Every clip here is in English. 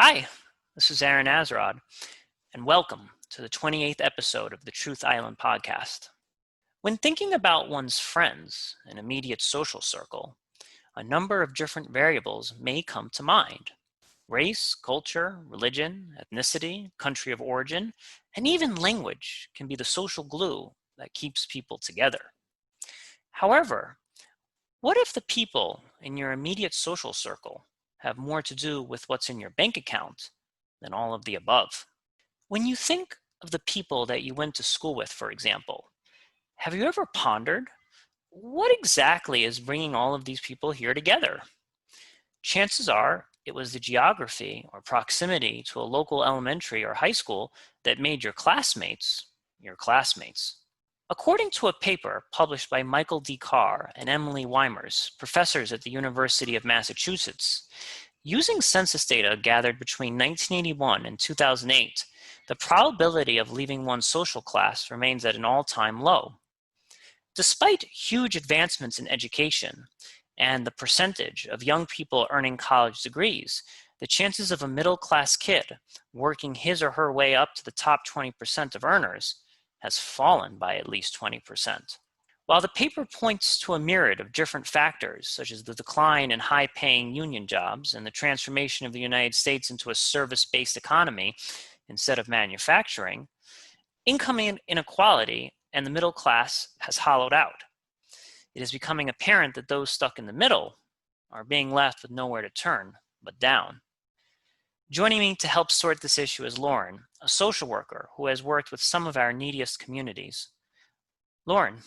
Hi, this is Lauren Andreu, and welcome to the 28th episode of the Truth Island podcast. When thinking about one's friends and immediate social circle, a number of different variables may come to mind. Race, culture, religion, ethnicity, country of origin, and even language can be the social glue that keeps people together. However, what if the people in your immediate social circle have more to do with what's in your bank account than all of the above? When you think of the people that you went to school with, for example, have you ever pondered what exactly is bringing all of these people here together? Chances are it was the geography or proximity to a local elementary or high school that made your classmates your classmates. According to a paper published by Michael D. Carr and Emily Weimers, professors at the University of Massachusetts, using census data gathered between 1981 and 2008, the probability of leaving one's social class remains at an all-time low. Despite huge advancements in education and the percentage of young people earning college degrees, the chances of a middle-class kid working his or her way up to the top 20% of earners has fallen by at least 20%. While the paper points to a myriad of different factors, such as the decline in high-paying union jobs and the transformation of the United States into a service-based economy instead of manufacturing, income inequality and the middle class has hollowed out. It is becoming apparent that those stuck in the middle are being left with nowhere to turn but down. Joining me to help sort this issue is Lauren, a social worker who has worked with some of our neediest communities. Lauren.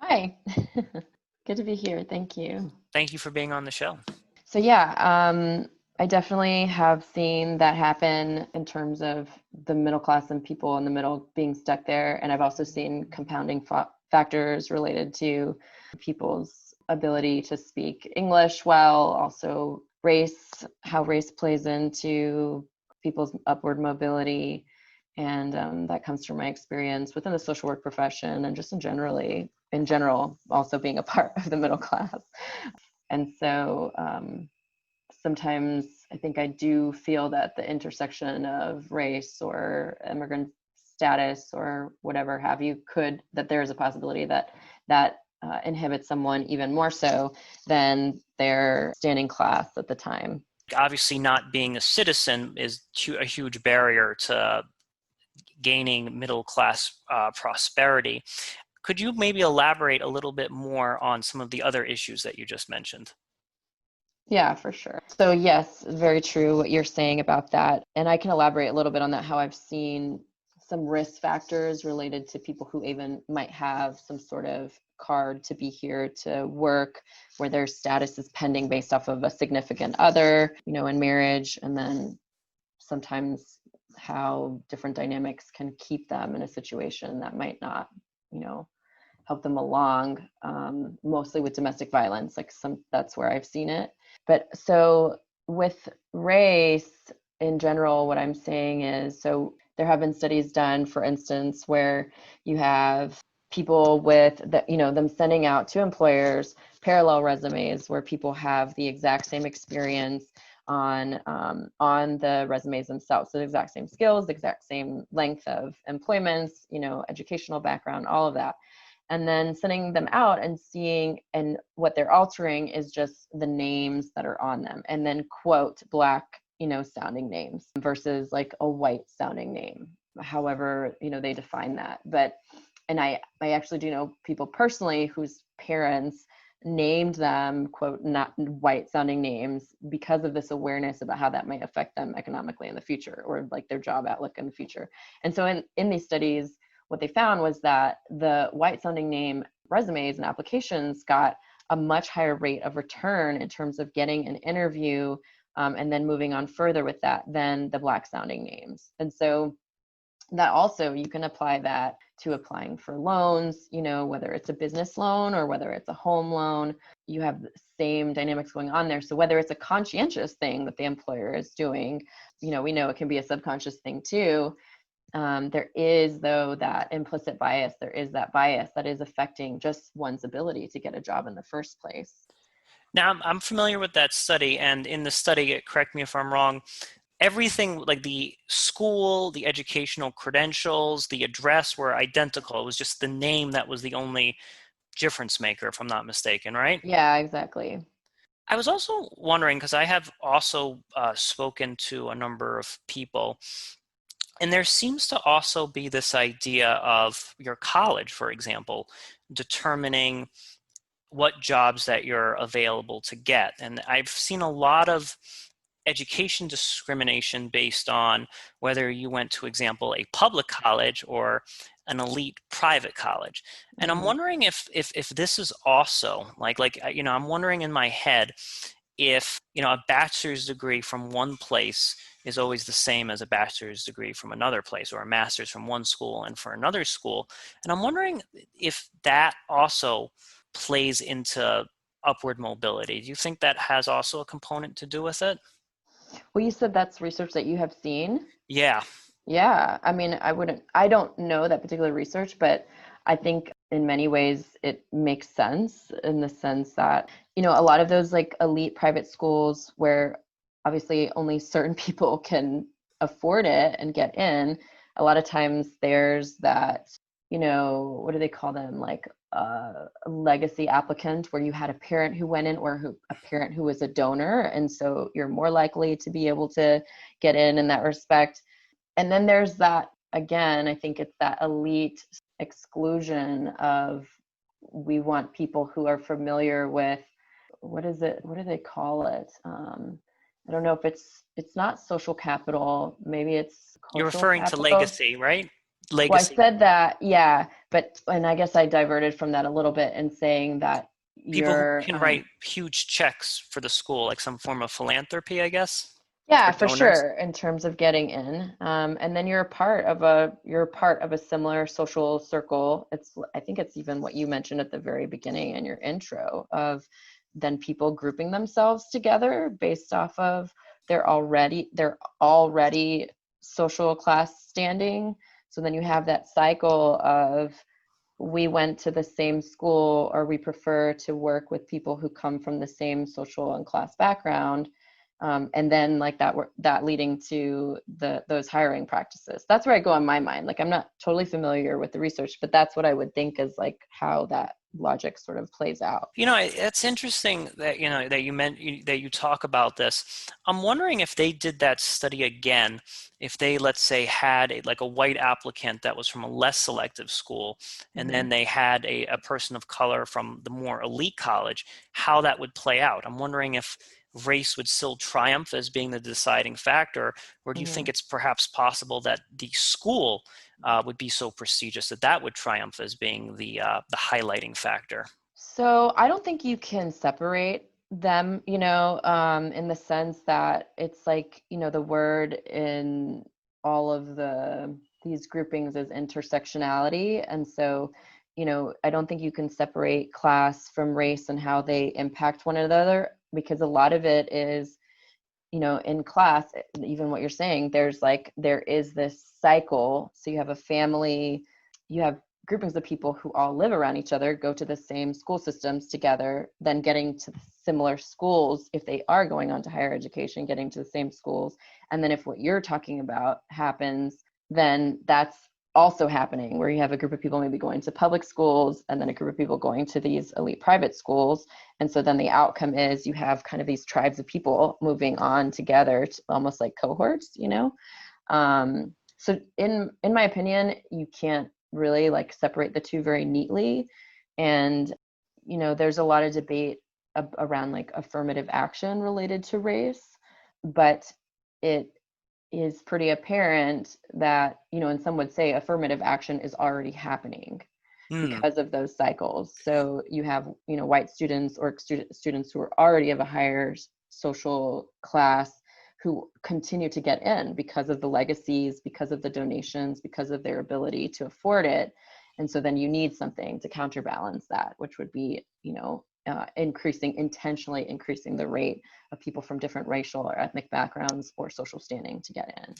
Hi, good to be here. Thank you. Thank you for being on the show. So I definitely have seen that happen in terms of the middle class and people in the middle being stuck there. And I've also seen compounding factors related to people's ability to speak English well, also race, how race plays into people's upward mobility. And that comes from my experience within the social work profession and just in general, also being a part of the middle class. And so sometimes I think I do feel that the intersection of race or immigrant status or whatever have you that there is a possibility that inhibits someone even more so than their standing class at the time. Obviously, not being a citizen is a huge barrier to gaining middle class prosperity. Could you maybe elaborate a little bit more on some of the other issues that you just mentioned? Yeah, for sure. So yes, very true what you're saying about that. And I can elaborate a little bit on that, how I've seen some risk factors related to people who even might have some sort of card to be here to work, where their status is pending based off of a significant other, in marriage, and then sometimes how different dynamics can keep them in a situation that might not, help them along, mostly with domestic violence, that's where I've seen it. But so with race in general, what I'm saying is, so there have been studies done, for instance, where you have people with them sending out to employers parallel resumes where people have the exact same experience on the resumes themselves. So the exact same skills, the exact same length of employments, educational background, all of that. And then sending them out and seeing, and what they're altering is just the names that are on them, and then quote Black, sounding names versus like a white sounding name, however, they define that. And I actually do know people personally whose parents named them, quote, not white sounding names because of this awareness about how that might affect them economically in the future, or like their job outlook in the future. And so in these studies, what they found was that the white sounding name resumes and applications got a much higher rate of return in terms of getting an interview and then moving on further with that than the Black sounding names. And so that also, you can apply that to applying for loans, whether it's a business loan or whether it's a home loan, you have the same dynamics going on there. So whether it's a conscientious thing that the employer is doing, we know it can be a subconscious thing too. There is, though, that implicit bias. There is that bias that is affecting just one's ability to get a job in the first place. Now, I'm familiar with that study, and in the study, correct me if I'm wrong, everything, like the school, the educational credentials, the address were identical. It was just the name that was the only difference maker, if I'm not mistaken, right? Yeah, exactly. I was also wondering, because I have also spoken to a number of people, and there seems to also be this idea of your college, for example, determining what jobs that you're available to get. And I've seen a lot of education discrimination based on whether you went to, example, a public college or an elite private college. And I'm Hmm. wondering if this is also I'm wondering in my head if, a bachelor's degree from one place is always the same as a bachelor's degree from another place, or a master's from one school and for another school. And I'm wondering if that also plays into upward mobility. Do you think that has also a component to do with it? Well, you said that's research that you have seen. Yeah. Yeah, I mean, I don't know that particular research, but I think in many ways it makes sense in the sense that, a lot of those like elite private schools where obviously only certain people can afford it and get in, a lot of times there's that, what do they call them? Like a legacy applicant where you had a parent who went in or a parent who was a donor. And so you're more likely to be able to get in that respect. And then there's that, again, I think it's that elite exclusion of, we want people who are familiar with, what is it? What do they call it? I don't know if it's not social capital. Maybe it's You're cultural referring to capital. legacy, right? Well, I Legacy. said that, yeah, and I guess I diverted from that a little bit in saying that People who you're, can write huge checks for the school, like some form of philanthropy, I guess, yeah, for for donors. sure, in terms of getting in. And then you're part of a similar social circle. I think it's even what you mentioned at the very beginning in your intro of then people grouping themselves together based off of their already social class standing. So then you have that cycle of, we went to the same school, or we prefer to work with people who come from the same social and class background, and then like that leading to those hiring practices. That's where I go in my mind. Like, I'm not totally familiar with the research, but that's what I would think is like how that logic sort of plays out. It's interesting that that you meant that you talk about this. I'm wondering if they did that study again, if they, let's say, had like a white applicant that was from a less selective school, and Hmm. then they had a person of color from the more elite college, how that would play out. I'm wondering if race would still triumph as being the deciding factor, or do you think Hmm. it's perhaps possible that the school would be so prestigious that that would triumph as being the highlighting factor? So I don't think you can separate them, in the sense that it's like, the word in all of these groupings is intersectionality. And so, I don't think you can separate class from race and how they impact one another, because a lot of it is, in class, even what you're saying, there is this cycle. So you have a family, you have groupings of people who all live around each other, go to the same school systems together, then getting to similar schools. If they are going on to higher education, getting to the same schools. And then if what you're talking about happens, then that's also happening, where you have a group of people maybe going to public schools and then a group of people going to these elite private schools. And so then the outcome is you have kind of these tribes of people moving on together, to almost like cohorts. So in my opinion, you can't really like separate the two very neatly. And there's a lot of debate around like affirmative action related to race, but it is pretty apparent that, and some would say affirmative action is already happening Hmm. because of those cycles. So you have, white students or students who are already of a higher social class who continue to get in because of the legacies, because of the donations, because of their ability to afford it. And so then you need something to counterbalance that, which would be, intentionally increasing the rate of people from different racial or ethnic backgrounds or social standing to get in.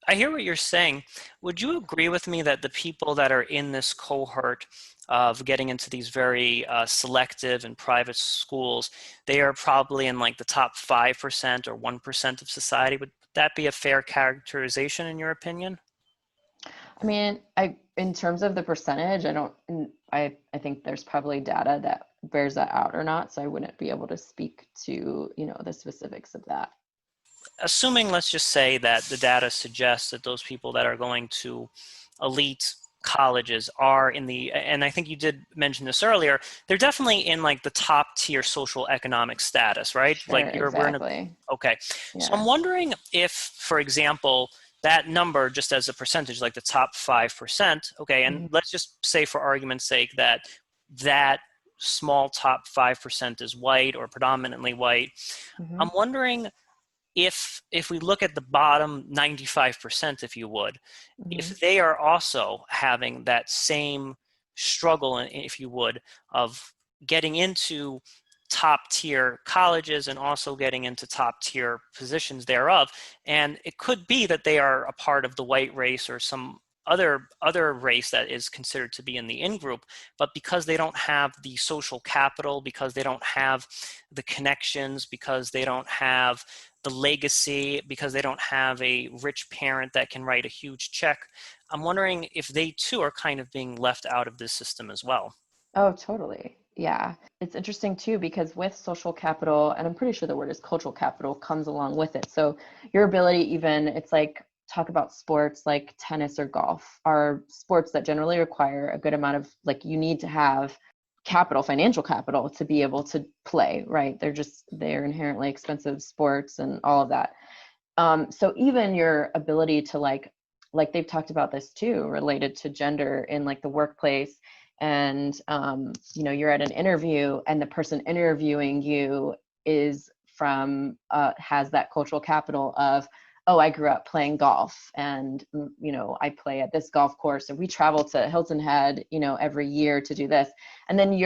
I hear what you're saying. Would you agree with me that the people that are in this cohort of getting into these very selective and private schools, they are probably in like the top 5% or 1% of society? that be a fair characterization in your opinion? I mean, in terms of the percentage, I think there's probably data that bears that out or not, so I wouldn't be able to speak to, the specifics of that. Assuming, let's just say that the data suggests that those people that are going to elite colleges are in the, and I think you did mention this earlier, they're definitely in like the top tier social economic status, right? Sure, Like we're in a, exactly. okay. So Yeah. I'm wondering if, for example, that number just as a percentage, like the top 5%, okay, and Mm-hmm. let's just say for argument's sake that that small top 5% is white or predominantly white. Mm-hmm. I'm wondering if we look at the bottom 95%, if you would, Mm-hmm. if they are also having that same struggle, if you would, of getting into top tier colleges and also getting into top tier positions thereof, and it could be that they are a part of the white race or some other race that is considered to be in the in group, but because they don't have the social capital, because they don't have the connections, because they don't have the legacy, because they don't have a rich parent that can write a huge check, I'm wondering if they too are kind of being left out of this system as well. Oh, totally. Yeah. It's interesting too, because with social capital, and I'm pretty sure the word is cultural capital, comes along with it. So your ability, even, it's like, talk about sports like tennis or golf, are sports that generally require a good amount of, like, you need to have capital, financial capital, to be able to play, right? They're inherently expensive sports and all of that. So even your ability to, like they've talked about this too, related to gender in like the workplace, and you're at an interview and the person interviewing you is from has that cultural capital of, oh, I grew up playing golf, and I play at this golf course, and we travel to Hilton Head every year to do this. And then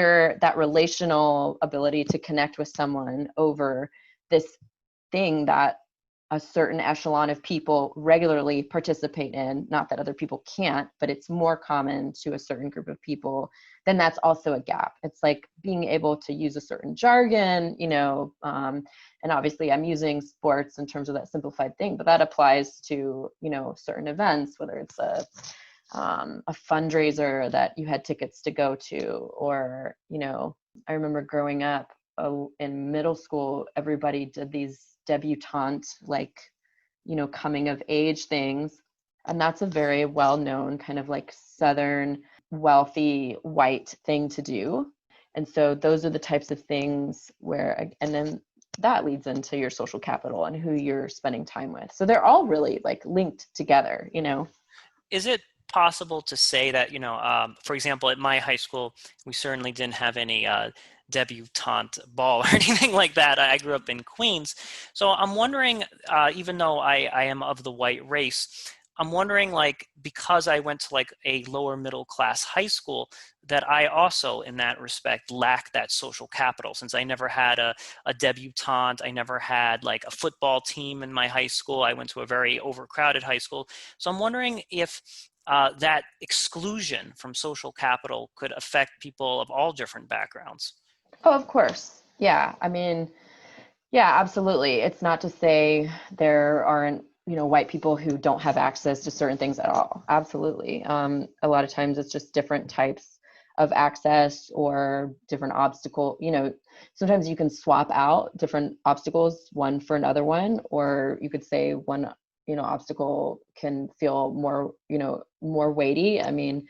that relational ability to connect with someone over this thing that a certain echelon of people regularly participate in, not that other people can't, but it's more common to a certain group of people, then that's also a gap. It's like being able to use a certain jargon, and obviously I'm using sports in terms of that simplified thing, but that applies to, certain events, whether it's a fundraiser that you had tickets to go to, or, I remember growing up in middle school, everybody did these debutante, like, coming of age things. And that's a very well known kind of like Southern wealthy white thing to do. And so those are the types of things where, and then that leads into your social capital and who you're spending time with. So they're all really like linked together. Is it possible to say that, for example, at my high school, we certainly didn't have any debutante ball or anything like that. I grew up in Queens. So I'm wondering, even though I am of the white race, I'm wondering, like, because I went to like a lower middle class high school, that I also, in that respect, lack that social capital, since I never had a debutante. I never had like a football team in my high school. I went to a very overcrowded high school. So I'm wondering if that exclusion from social capital could affect people of all different backgrounds. Oh, of course. Yeah. I mean, yeah, absolutely. It's not to say there aren't, white people who don't have access to certain things at all. Absolutely. A lot of times it's just different types of access or different obstacle. Sometimes you can swap out different obstacles, one for another one, or you could say one, obstacle can feel more, more weighty. I mean,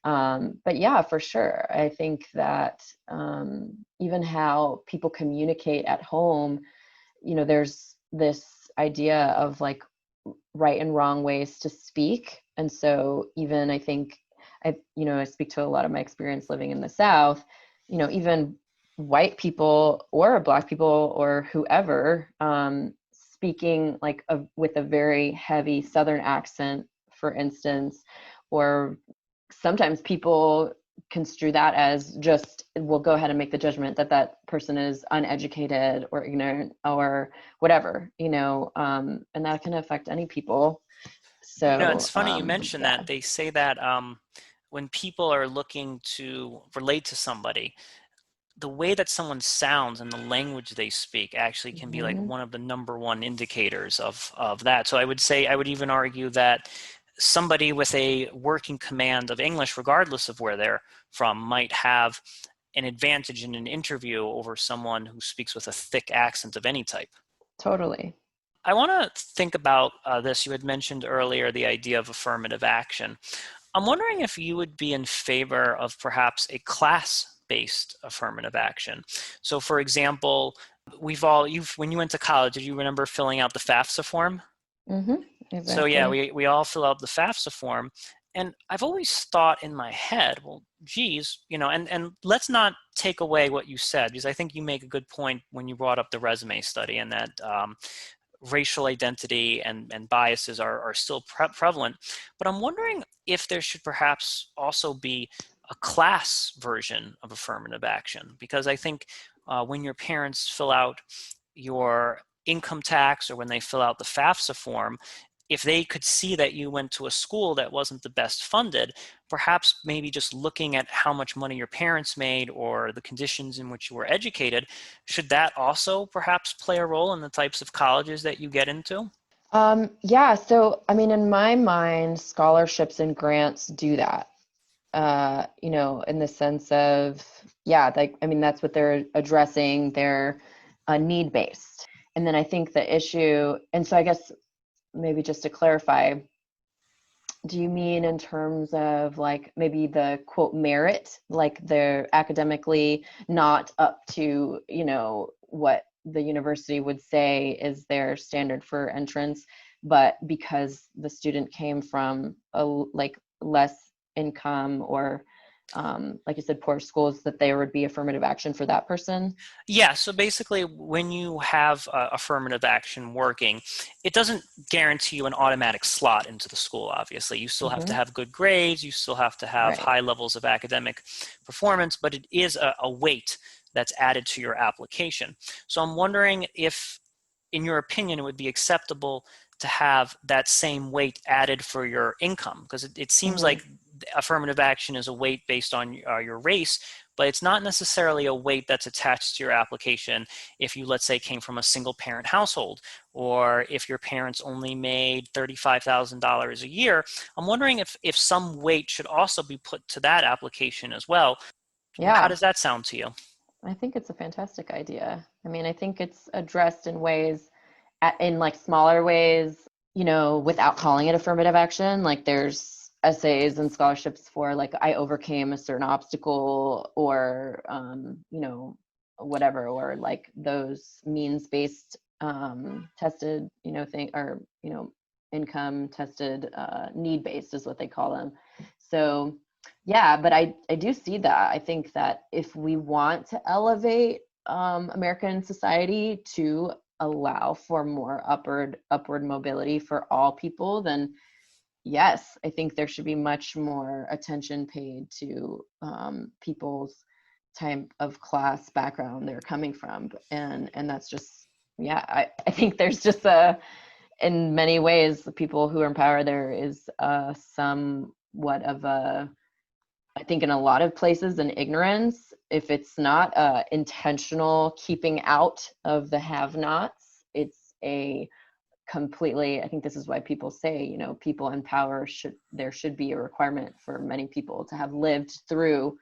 but yeah, for sure. I think that even how people communicate at home, there's this idea of like right and wrong ways to speak. And so even I think I speak to a lot of my experience living in the South, even white people or Black people or whoever, speaking like with a very heavy Southern accent, for instance, or sometimes people construe that as just, we'll go ahead and make the judgment that that person is uneducated or ignorant or whatever, and that can affect any people. So It's funny you mentioned yeah. that. They say that when people are looking to relate to somebody, the way that someone sounds and the language they speak actually can be like Mhm. one of the number one indicators of that. So I would say, I would even argue that somebody with a working command of English, regardless of where they're from, might have an advantage in an interview over someone who speaks with a thick accent of any type. Totally. I want to think about this. You had mentioned earlier the idea of affirmative action. I'm wondering if you would be in favor of perhaps a class-based affirmative action. So, for example, when you went to college, did you remember filling out the FAFSA form? So yeah, Exactly. we all fill out the FAFSA form. And I've always thought in my head, well, geez, and let's not take away what you said, because I think you make a good point when you brought up the resume study, and that racial identity and biases are still prevalent. But I'm wondering if there should perhaps also be a class version of affirmative action, because I think when your parents fill out your income tax, or when they fill out the FAFSA form, if they could see that you went to a school that wasn't the best funded, perhaps maybe just looking at how much money your parents made or the conditions in which you were educated, should that also perhaps play a role in the types of colleges that you get into? Yeah, so I mean, in my mind, scholarships and grants do that. In the sense of, yeah, like, I mean, that's what they're addressing. They're need based. And then I think the issue, and so I guess maybe just to clarify, do you mean in terms of like maybe the quote merit, like they're academically not up to, what the university would say is their standard for entrance, but because the student came from a like less income or like you said, poor schools, that there would be affirmative action for that person? Yeah, so basically, when you have affirmative action working, it doesn't guarantee you an automatic slot into the school, obviously. You still have to Hmm. have good grades, you still have to have Right. high levels of academic performance, but it is a weight that's added to your application. So I'm wondering if, in your opinion, it would be acceptable to have that same weight added for your income, because it seems Hmm. like affirmative action is a weight based on your race, but it's not necessarily a weight that's attached to your application if you, let's say, came from a single parent household, or if your parents only made $35,000 a year. I'm wondering if some weight should also be put to that application as well. How Yeah. does that sound to you? I think it's a fantastic idea. I mean, I think it's addressed in ways, in like smaller ways, without calling it affirmative action. Like there's essays and scholarships for like I overcame a certain obstacle, or whatever, or like those means based tested, thing, or income tested, need based is what they call them. So yeah, but I do see that. I think that if we want to elevate American society to allow for more upward mobility for all people, then yes, I think there should be much more attention paid to people's type of class background they're coming from, and that's just, yeah. I think there's just in many ways, the people who are in power, there is somewhat of a, I think in a lot of places, an ignorance, if it's not intentional keeping out of the have-nots, it's a completely, I think this is why people say, people in power there should be a requirement for many people to have lived through,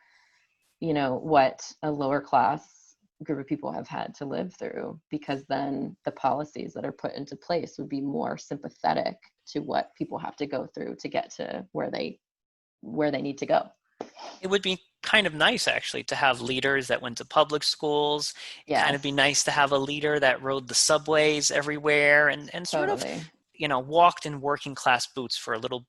what a lower class group of people have had to live through, because then the policies that are put into place would be more sympathetic to what people have to go through to get to where they need to go. It would be kind of nice, actually, to have leaders that went to public schools. Kind of be Yes, nice to have a leader that rode the subways everywhere, and sort of, totally. walked in working class boots for a little,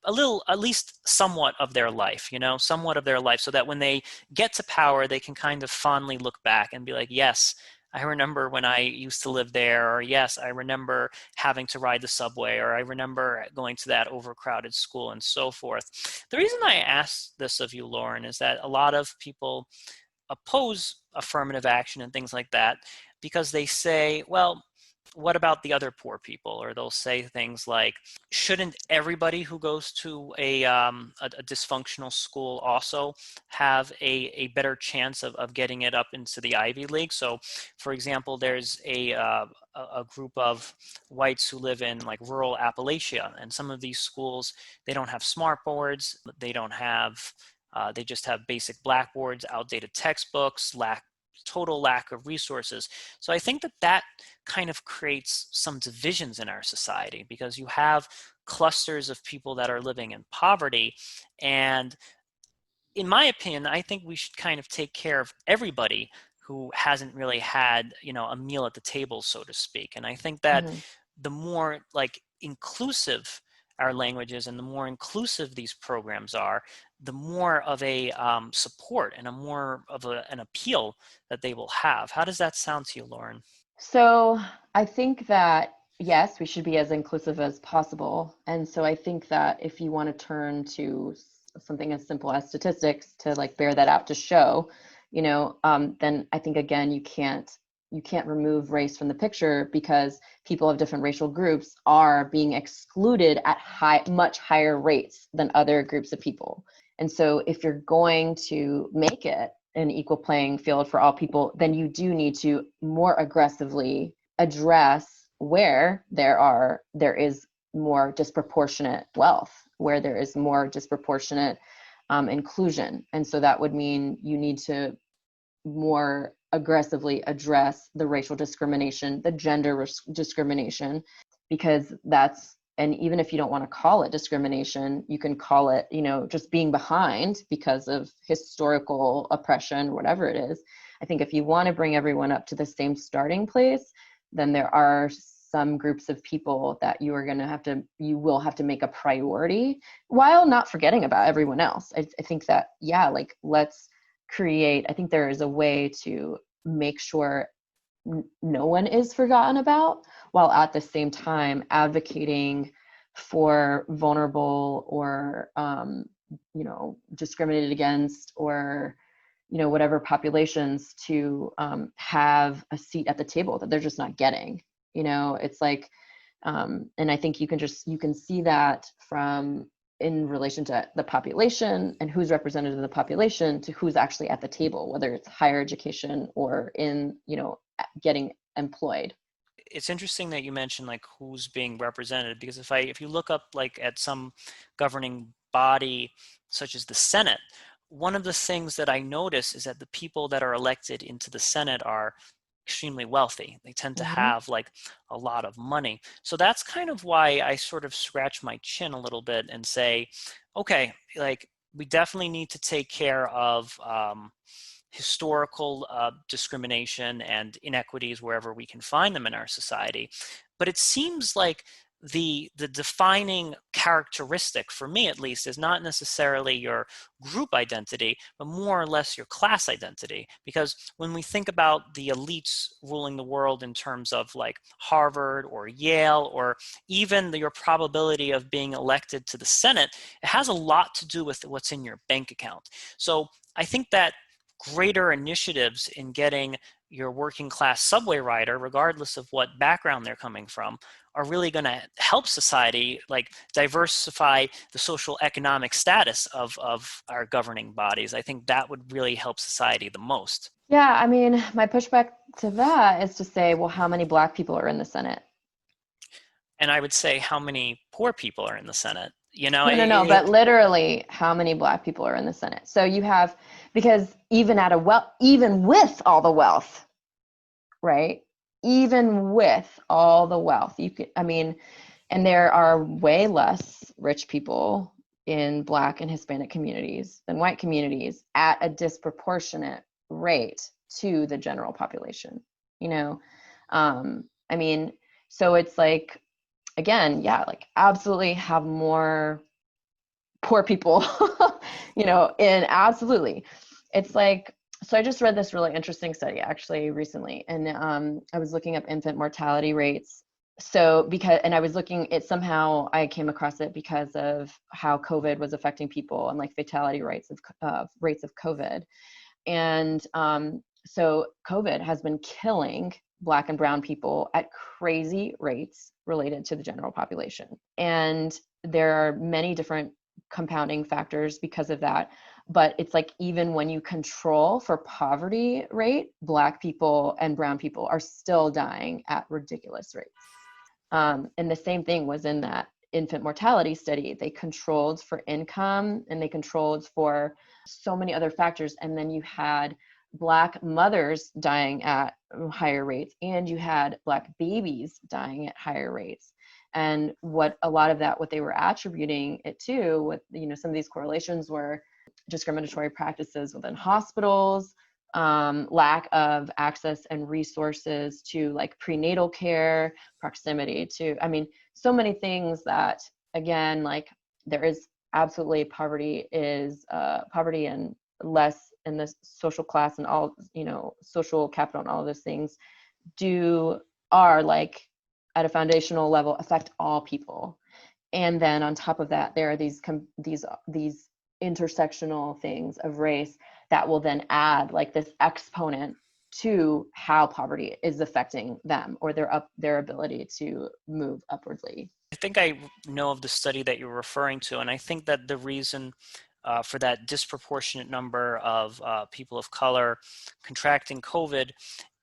at least somewhat of their life, somewhat of their life, so that when they get to power, they can kind of fondly look back and be like, yes, I remember when I used to live there, or yes, I remember having to ride the subway, or I remember going to that overcrowded school, and so forth. The reason I ask this of you, Lauren, is that a lot of people oppose affirmative action and things like that because they say, well, what about the other poor people? Or they'll say things like, shouldn't everybody who goes to a dysfunctional school also have a better chance of getting it up into the Ivy League? So, for example, there's a group of whites who live in like rural Appalachia, and some of these schools, they don't have smart boards, they just have basic blackboards, outdated textbooks, total lack of resources. So I think that kind of creates some divisions in our society, because you have clusters of people that are living in poverty. And in my opinion, I think we should kind of take care of everybody who hasn't really had, a meal at the table, so to speak. And I think that Mm-hmm. the more like inclusive our languages and the more inclusive these programs are, the more of a support and a more of an appeal that they will have. How does that sound to you, Lauren? So I think that, yes, we should be as inclusive as possible. And so I think that if you want to turn to something as simple as statistics to like bear that out to show, then I think, again, you can't remove race from the picture, because people of different racial groups are being excluded at much higher rates than other groups of people. And so if you're going to make it an equal playing field for all people, then you do need to more aggressively address where there is more disproportionate wealth, where there is more disproportionate inclusion. And so that would mean you need to more aggressively address the racial discrimination, the gender discrimination, because and even if you don't want to call it discrimination, you can call it, just being behind because of historical oppression, whatever it is. I think if you want to bring everyone up to the same starting place, then there are some groups of people that you will have to make a priority, while not forgetting about everyone else. I think that, let's create, I think there is a way to make sure no one is forgotten about, while at the same time advocating for vulnerable or discriminated against, or whatever populations to have a seat at the table that they're just not getting. It's like, and I think you can see that from in relation to the population and who's represented in the population to who's actually at the table, whether it's higher education or in, getting employed. It's interesting that you mentioned like who's being represented, because if you look up like at some governing body such as the Senate, one of the things that I notice is that the people that are elected into the Senate are extremely wealthy. They tend to Mm-hmm. have like a lot of money. So that's kind of why I sort of scratch my chin a little bit and say, okay, like we definitely need to take care of historical discrimination and inequities wherever we can find them in our society. But it seems like the defining characteristic, for me at least, is not necessarily your group identity, but more or less your class identity. Because when we think about the elites ruling the world in terms of like Harvard or Yale, or even your probability of being elected to the Senate, it has a lot to do with what's in your bank account. So I think that greater initiatives in getting your working class subway rider, regardless of what background they're coming from, are really going to help society like diversify the social economic status of our governing bodies. I think that would really help society the most. Yeah, I mean, my pushback to that is to say, well, how many Black people are in the Senate? And I would say, how many poor people are in the Senate? You know, No, but literally, how many Black people are in the Senate? So you have, because even with all the wealth, right? Even with all the wealth, and there are way less rich people in Black and Hispanic communities than white communities at a disproportionate rate to the general population, you know? I mean, so it's like, again, yeah, like absolutely have more poor people, absolutely. It's like, so I just read this really interesting study actually recently, and I was looking up infant mortality rates. So I was looking at, somehow I came across it because of how COVID was affecting people and like fatality rates of COVID. And so COVID has been killing Black and brown people at crazy rates related to the general population. And there are many different compounding factors because of that. But it's like, even when you control for poverty rate, Black people and brown people are still dying at ridiculous rates. And the same thing was in that infant mortality study. They controlled for income and they controlled for so many other factors. And then you had Black mothers dying at higher rates, and you had Black babies dying at higher rates. And what they were attributing it to, with, some of these correlations were discriminatory practices within hospitals, lack of access and resources to like prenatal care, proximity to, so many things that, again, like, there is absolutely poverty and less in the social class and all, social capital and all of those things are like, at a foundational level, affect all people. And then on top of that, there are these intersectional things of race that will then add like this exponent to how poverty is affecting them or their ability to move upwardly. I think I know of the study that you're referring to, and I think that the reason for that disproportionate number of people of color contracting COVID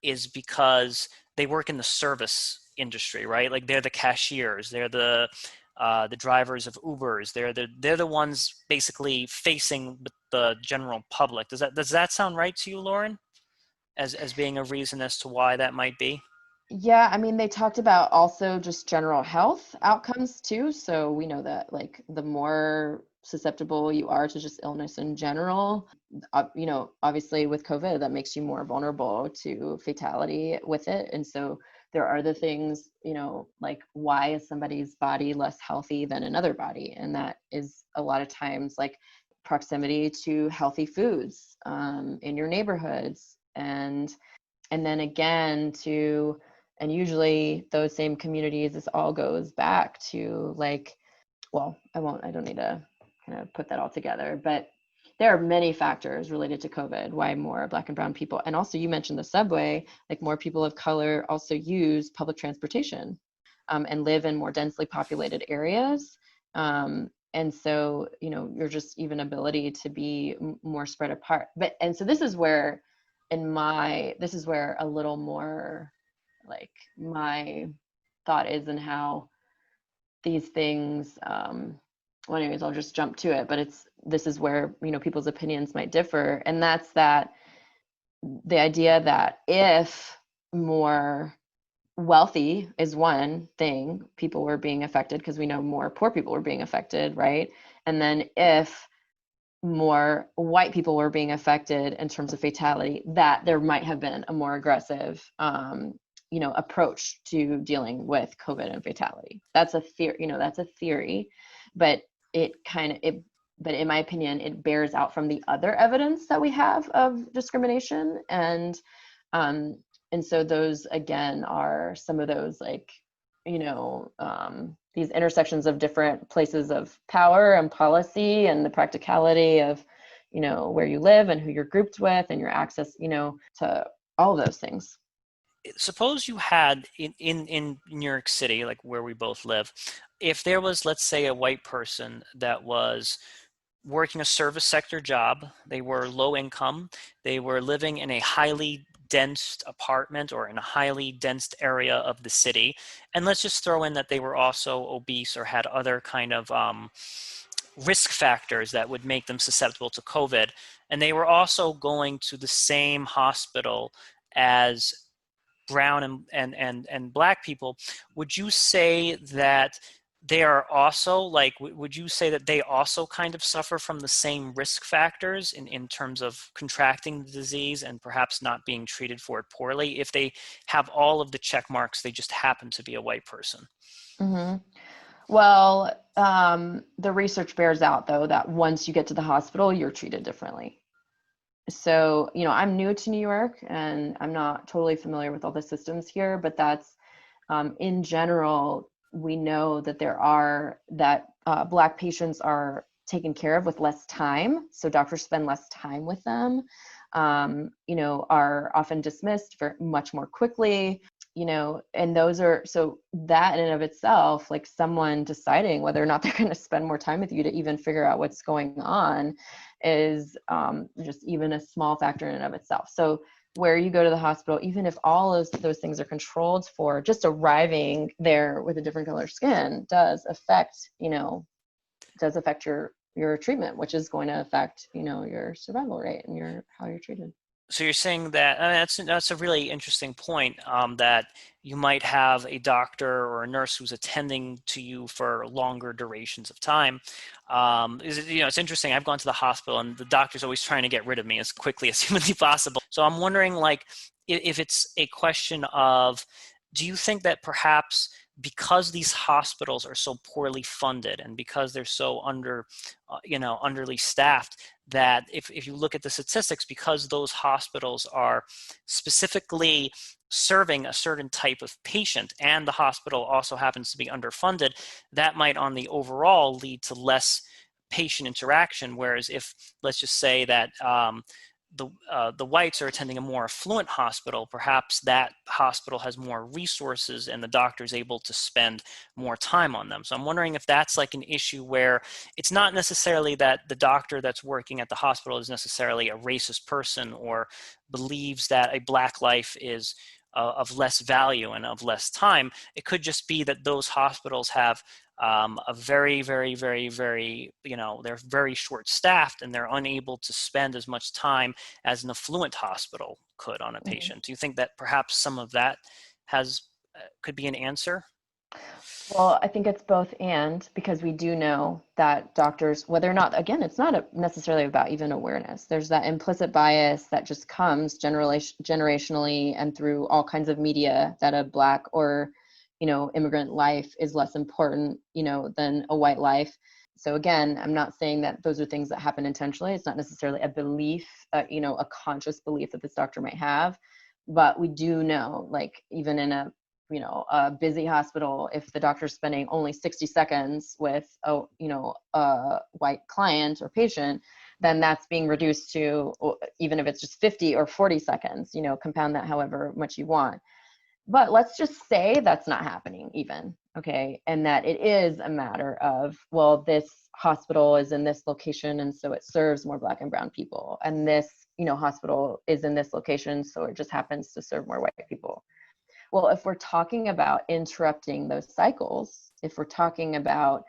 is because they work in the service industry, right? Like, they're the cashiers, they're the drivers of Ubers, they're the ones basically facing the general public. Does that sound right to you, Lauren? As being a reason as to why that might be? Yeah, they talked about also just general health outcomes too. So we know that like the more susceptible you are to just illness in general, obviously with COVID, that makes you more vulnerable to fatality with it. And so there are the things, like, why is somebody's body less healthy than another body? And that is a lot of times like proximity to healthy foods in your neighborhoods. And then again and usually those same communities, this all goes back to like, well, I don't need to kind of put that all together, but there are many factors related to COVID, why more Black and brown people. And also you mentioned the subway, like more people of color also use public transportation and live in more densely populated areas. And so, you're just even ability to be more spread apart. And so this is where a little more like my thought is, and how these things, well, anyways, I'll just jump to it, but this is where, people's opinions might differ. And that's that the idea that if more wealthy is one thing, people were being affected, because we know more poor people were being affected, right? And then if more white people were being affected in terms of fatality, that there might have been a more aggressive approach to dealing with COVID and fatality. That's a theory, but but in my opinion, it bears out from the other evidence that we have of discrimination. And so those, again, are some of those, like, these intersections of different places of power and policy, and the practicality of, where you live and who you're grouped with and your access, to all of those things. Suppose you had in New York City, like where we both live, if there was, let's say, a white person that was working a service sector job, they were low income, they were living in a highly dense apartment or in a highly dense area of the city, and let's just throw in that they were also obese or had other kind of risk factors that would make them susceptible to COVID, and they were also going to the same hospital as brown and black people, would you say that they are also would you say that they also kind of suffer from the same risk factors in terms of contracting the disease and perhaps not being treated for it poorly if they have all of the check marks, they just happen to be a white person? Mm-hmm. Well, the research bears out, though, that once you get to the hospital, you're treated differently. So, I'm new to New York and I'm not totally familiar with all the systems here, but that's in general, we know that Black patients are taken care of with less time. So doctors spend less time with them. are often dismissed for much more quickly, and those are, so that in and of itself, like someone deciding whether or not they're going to spend more time with you to even figure out what's going on is just even a small factor in and of itself. So where you go to the hospital, even if all of those things are controlled for, just arriving there with a different color skin does affect your treatment, which is going to affect, your survival rate and how you're treated. So you're saying that, I mean, that's a really interesting point, that you might have a doctor or a nurse who's attending to you for longer durations of time. It's interesting. I've gone to the hospital and the doctor's always trying to get rid of me as quickly as humanly possible. So I'm wondering, like, if it's a question of, do you think that perhaps because these hospitals are so poorly funded and because they're so underly staffed, that if you look at the statistics, because those hospitals are specifically serving a certain type of patient and the hospital also happens to be underfunded, that might on the overall lead to less patient interaction. Whereas if, let's just say that the whites are attending a more affluent hospital, perhaps that hospital has more resources and the doctor is able to spend more time on them. So I'm wondering if that's like an issue where it's not necessarily that the doctor that's working at the hospital is necessarily a racist person or believes that a Black life is of less value and of less time. It could just be that those hospitals have a very, very, very, very, they're very short staffed and they're unable to spend as much time as an affluent hospital could on a patient. Do you think that perhaps some of that could be an answer? Well, I think it's both and, because we do know that doctors, whether or not, again, it's not necessarily about even awareness. There's that implicit bias that just comes generationally and through all kinds of media, that a Black or, immigrant life is less important, than a white life. So again, I'm not saying that those are things that happen intentionally. It's not necessarily a belief, a conscious belief that this doctor might have, but we do know, like, even in a busy hospital, if the doctor's spending only 60 seconds with a white client or patient, then that's being reduced to, even if it's just 50 or 40 seconds, compound that however much you want. But let's just say that's not happening even, okay? And that it is a matter of, well, this hospital is in this location and so it serves more Black and brown people. And this, hospital is in this location, so it just happens to serve more white people. Well, if we're talking about interrupting those cycles, if we're talking about,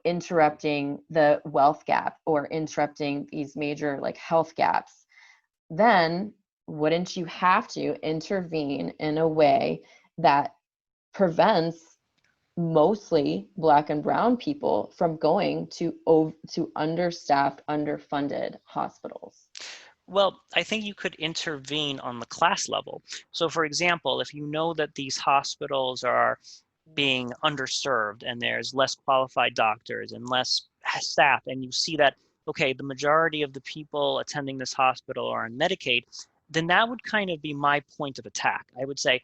interrupting the wealth gap or interrupting these major like health gaps, then wouldn't you have to intervene in a way that prevents mostly Black and brown people from going to understaffed, underfunded hospitals? Well, I think you could intervene on the class level. So for example, if you know that these hospitals are being underserved and there's less qualified doctors and less staff, and you see that, okay, the majority of the people attending this hospital are on Medicaid, then that would kind of be my point of attack. I would say,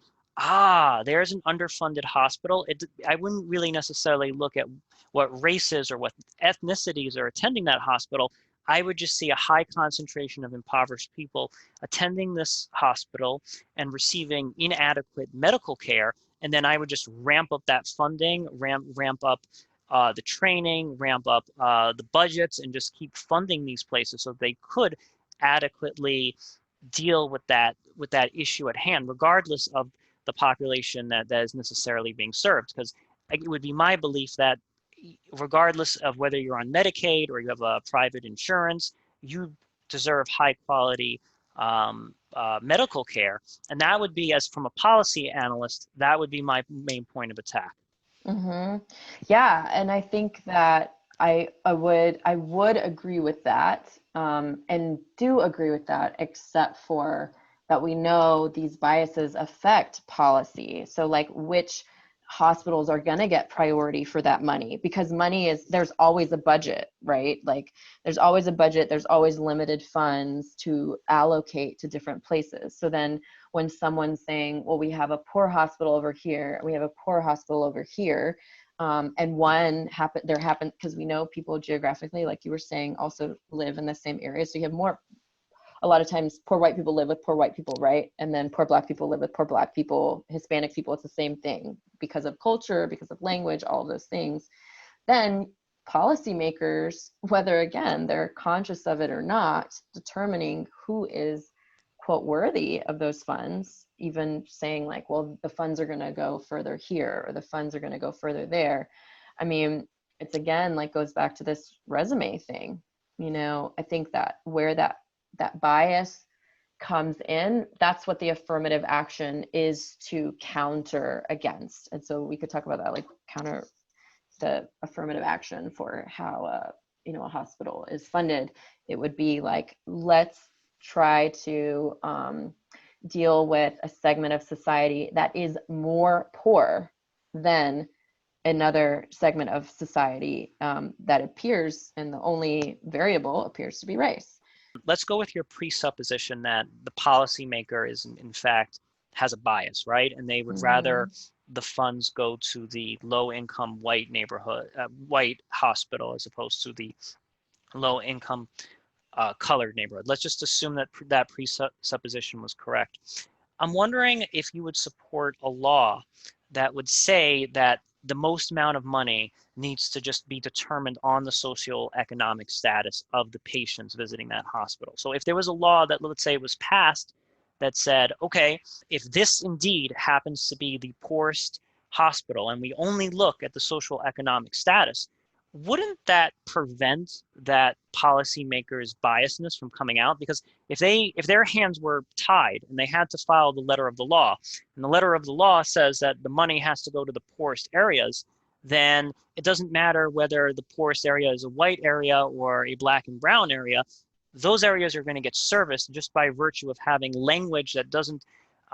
there's an underfunded hospital. I wouldn't really necessarily look at what races or what ethnicities are attending that hospital. I would just see a high concentration of impoverished people attending this hospital and receiving inadequate medical care. And then I would just ramp up that funding, ramp up the training, ramp up the budgets, and just keep funding these places so they could adequately deal with that issue at hand, regardless of the population that is necessarily being served. Because it would be my belief that regardless of whether you're on Medicaid or you have a private insurance, you deserve high quality medical care. And that would be, as from a policy analyst, that would be my main point of attack. Mm-hmm. Yeah, and I think that I would agree with that, and do agree with that, except for that we know these biases affect policy. So like which hospitals are going to get priority for that money, because there's always a budget, right? Like there's always a budget, there's always limited funds to allocate to different places. So then when someone's saying, well, we have a poor hospital over here, we have a poor hospital over here, and one because we know people geographically, like you were saying, also live in the same area. So you have more a lot of times poor white people live with poor white people, right? And then poor Black people live with poor Black people, Hispanic people, it's the same thing because of culture, because of language, all of those things. Then policymakers, whether again they're conscious of it or not, determining who is quote worthy of those funds, even saying like, well, the funds are going to go further here or the funds are going to go further there. I mean, it's again like goes back to this resume thing. You know, I think that where that bias comes in, that's what the affirmative action is to counter against. And so we could talk about that, like counter the affirmative action for how you know, a hospital is funded. It would be like, let's try to deal with a segment of society that is more poor than another segment of society that appears, and the only variable appears to be race. Let's go with your presupposition that the policymaker is in fact has a bias, right? And they would rather the funds go to the low-income white neighborhood, white hospital, as opposed to the low-income colored neighborhood. Let's just assume that that presupposition was correct. I'm wondering if you would support a law that would say that the most amount of money needs to just be determined on the socioeconomic status of the patients visiting that hospital. So if there was a law that, let's say, was passed that said, okay, if this indeed happens to be the poorest hospital and we only look at the socioeconomic status, wouldn't that prevent that policymakers' biasness from coming out? Because if their hands were tied and they had to follow the letter of the law, and the letter of the law says that the money has to go to the poorest areas, then it doesn't matter whether the poorest area is a white area or a Black and brown area. Those areas are going to get serviced just by virtue of having language that doesn't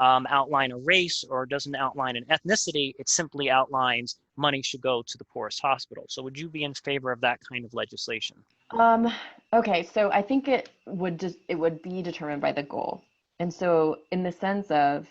outline a race or doesn't outline an ethnicity. It simply outlines money should go to the poorest hospital. So would you be in favor of that kind of legislation? Okay, so I think it would be determined by the goal. And so in the sense of,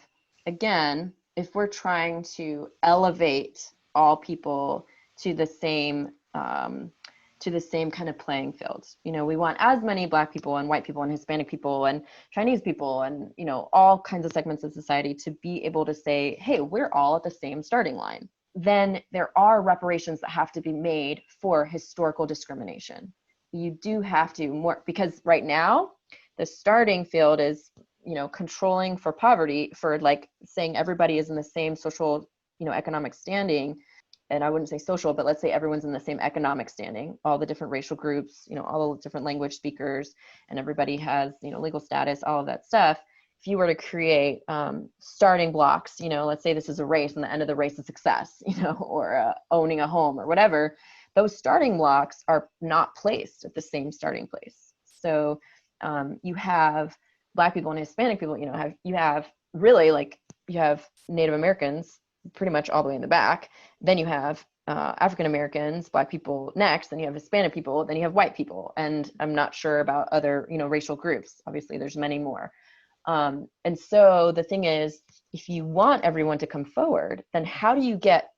again, if we're trying to elevate all people to the same kind of playing field, you know, we want as many Black people and white people and Hispanic people and Chinese people and, you know, all kinds of segments of society to be able to say, hey, we're all at the same starting line. Then there are reparations that have to be made for historical discrimination. You do have to more, because right now the starting field is, you know, controlling for poverty, for like saying everybody is in the same social, you know, economic standing. And I wouldn't say social, but let's say everyone's in the same economic standing, all the different racial groups, you know, all the different language speakers, and everybody has, you know, legal status, all of that stuff. If you were to create starting blocks, you know, let's say this is a race and the end of the race is success, you know, or owning a home or whatever, those starting blocks are not placed at the same starting place. So you have Black people and Hispanic people, you know, you have Native Americans pretty much all the way in the back. Then you have African Americans, Black people next, then you have Hispanic people, then you have white people. And I'm not sure about other, you know, racial groups. Obviously, there's many more. And so the thing is, if you want everyone to come forward, then how do you get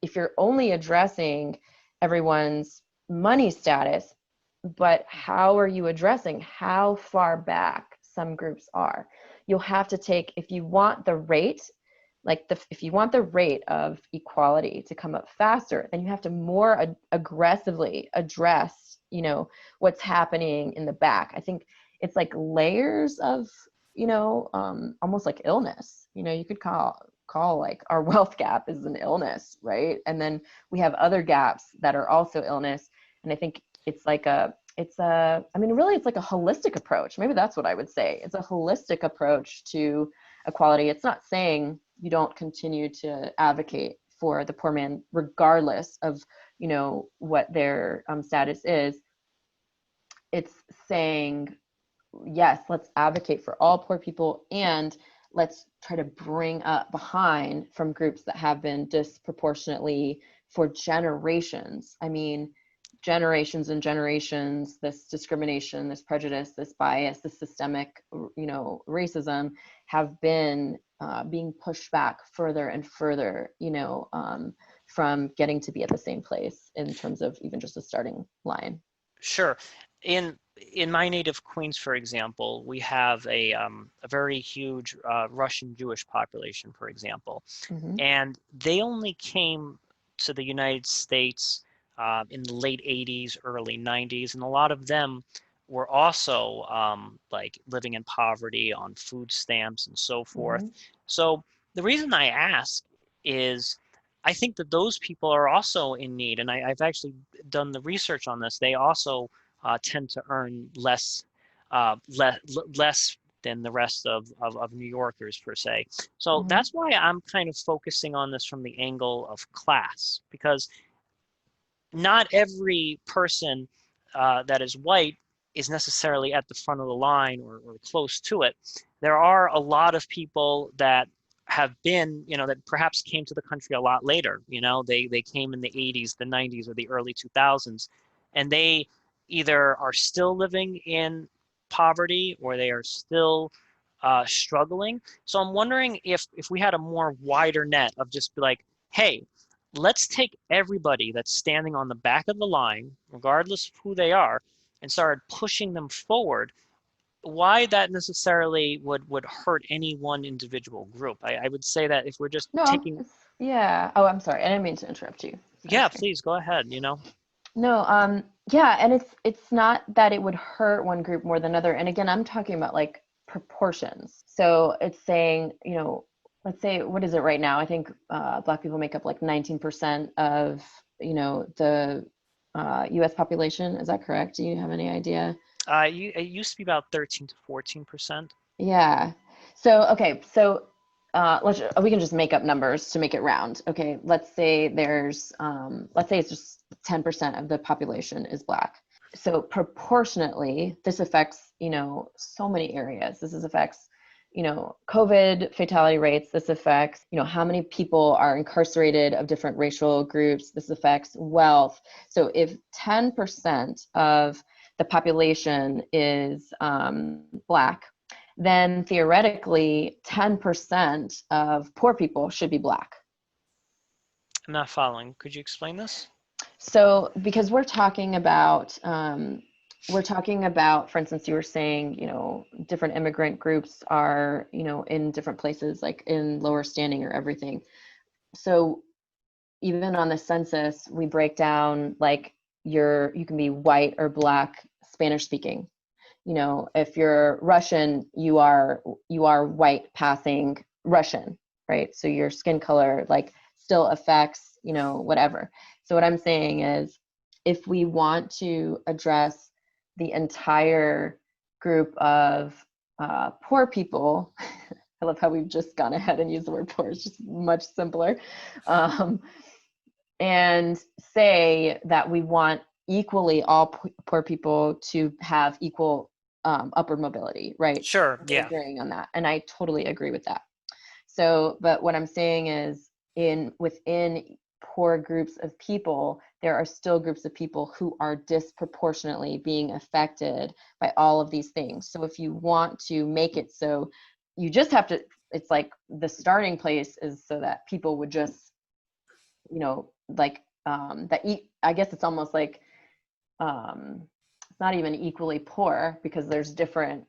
if you're only addressing everyone's money status, but how are you addressing how far back some groups are? You'll have to take, if you want the rate, if you want the rate of equality to come up faster, then you have to more aggressively address, you know, what's happening in the back. I think it's like layers of, you know, almost like illness. You know, you could call like our wealth gap is an illness, right? And then we have other gaps that are also illness. And I think it's like it's a holistic approach. Maybe that's what I would say. It's a holistic approach to equality. It's not saying you don't continue to advocate for the poor man, regardless of, you know, what their status is. It's saying, yes, let's advocate for all poor people, and let's try to bring up behind from groups that have been disproportionately for generations. I mean, generations and generations, this discrimination, this prejudice, this bias, this systemic, you know, racism have been being pushed back further and further, you know, from getting to be at the same place in terms of even just a starting line. Sure. In in my native Queens, for example, we have a very huge Russian Jewish population, for example, Mm-hmm. and they only came to the United States in the late 80s, early 90s, and a lot of them were also like living in poverty on food stamps and so forth. Mm-hmm. So the reason I ask is I think that those people are also in need, and I've actually done the research on this. They also tend to earn less than the rest of New Yorkers per se. So Mm-hmm. that's why I'm kind of focusing on this from the angle of class, because not every person that is white is necessarily at the front of the line or close to it. There are a lot of people that have been, that perhaps came to the country a lot later. They came in the 80s, the 90s, or the early 2000s, and they either are still living in poverty or they are still struggling. So I'm wondering if we had a more wider net of just be like, hey, let's take everybody that's standing on the back of the line, regardless of who they are, and start pushing them forward. Why that necessarily would hurt any one individual group? I would say that if we're just No, taking, yeah. Oh, I'm sorry. I didn't mean to interrupt you. yeah, Sorry. please go ahead. No, yeah, and it's not that it would hurt one group more than another. And again, I'm talking about like proportions. So it's saying, let's say, what is it right now? I think Black people make up like 19% of, the U.S. population. Is that correct? Do you have any idea? It used to be about 13 to 14%. Yeah. So, okay. So, we can just make up numbers to make it round. Okay. Let's say it's just 10% of the population is Black. So proportionately, this affects, so many areas. This affects, COVID fatality rates. This affects, how many people are incarcerated of different racial groups. This affects wealth. So if 10% of the population is Black, then theoretically 10% of poor people should be Black. I'm not following. Could you explain this? So because we're talking about, for instance, you were saying, different immigrant groups are, in different places, like in lower standing or everything. So even on the census, we break down like you can be white or Black, Spanish speaking. If you're Russian, you are white passing Russian, right? So your skin color like still affects, whatever. So what I'm saying is, if we want to address the entire group of poor people, I love how we've just gone ahead and used the word poor. It's just much simpler. And say that we want equally all poor people to have equal upward mobility, right? Sure. We're Yeah. agreeing on that, and I totally agree with that. So, but what I'm saying is, within poor groups of people, there are still groups of people who are disproportionately being affected by all of these things. So if you want to make it so, you just have to, it's like the starting place is so that people would just, like I guess it's almost like it's not even equally poor, because there's different,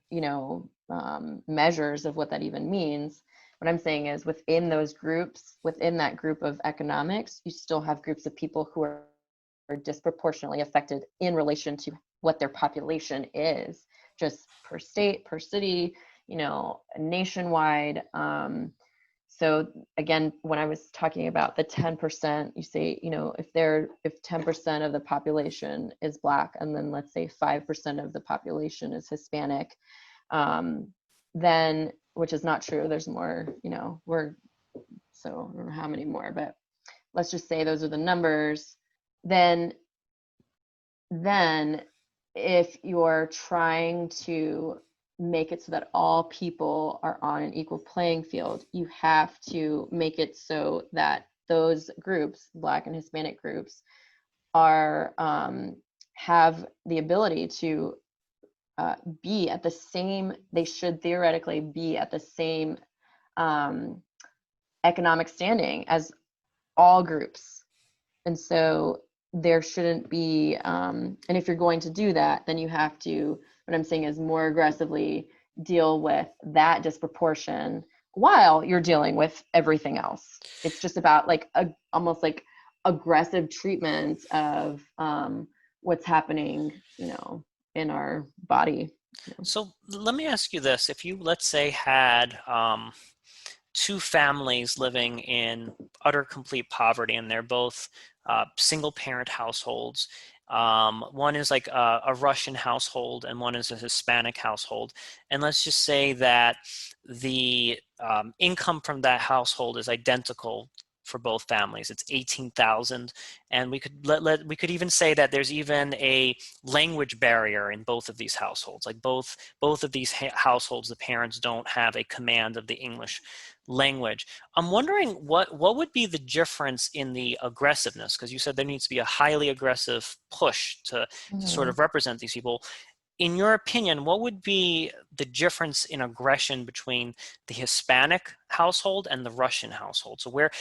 measures of what that even means. What I'm saying is, within those groups, within that group of economics, you still have groups of people who are disproportionately affected in relation to what their population is, just per state, per city, nationwide. So again, when I was talking about the 10%, you say, if 10% of the population is Black, and then let's say 5% of the population is Hispanic, then, which is not true, there's more, so I don't know how many more, but let's just say those are the numbers. Then if you're trying to make it so that all people are on an equal playing field, you have to make it so that those groups, Black and Hispanic groups, are have the ability to be at the same, they should theoretically be at the same economic standing as all groups. And so there shouldn't be, and if you're going to do that, then you have to, what I'm saying is more aggressively deal with that disproportion while you're dealing with everything else. It's just about like almost like aggressive treatment of what's happening, in our body. So let me ask you this. If you, let's say, had two families living in utter complete poverty, and they're both single parent households. One is like a Russian household and one is a Hispanic household. And let's just say that the income from that household is identical for both families. It's 18,000, and we could even say that there's even a language barrier in both of these households. Like both of these households, the parents don't have a command of the English language. I'm wondering what would be the difference in the aggressiveness, because you said there needs to be a highly aggressive push to sort of represent these people. In your opinion, what would be the difference in aggression between the Hispanic household and the Russian household? So what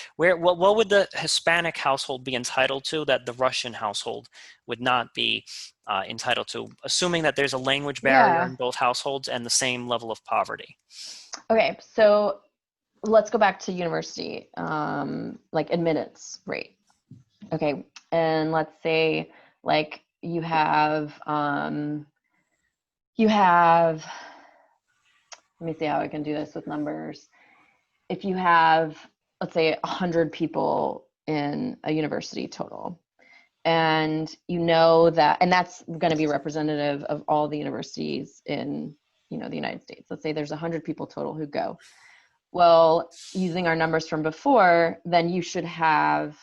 would the Hispanic household be entitled to that the Russian household would not be entitled to, assuming that there's a language barrier in both households and the same level of poverty? Okay, so let's go back to university, like admittance rate. Okay, and let's say like you have, let me see how I can do this with numbers. If you have, let's say 100 people in a university total, and that, and that's going to be representative of all the universities in, the United States. Let's say there's 100 people total who go. Well, using our numbers from before, then you should have,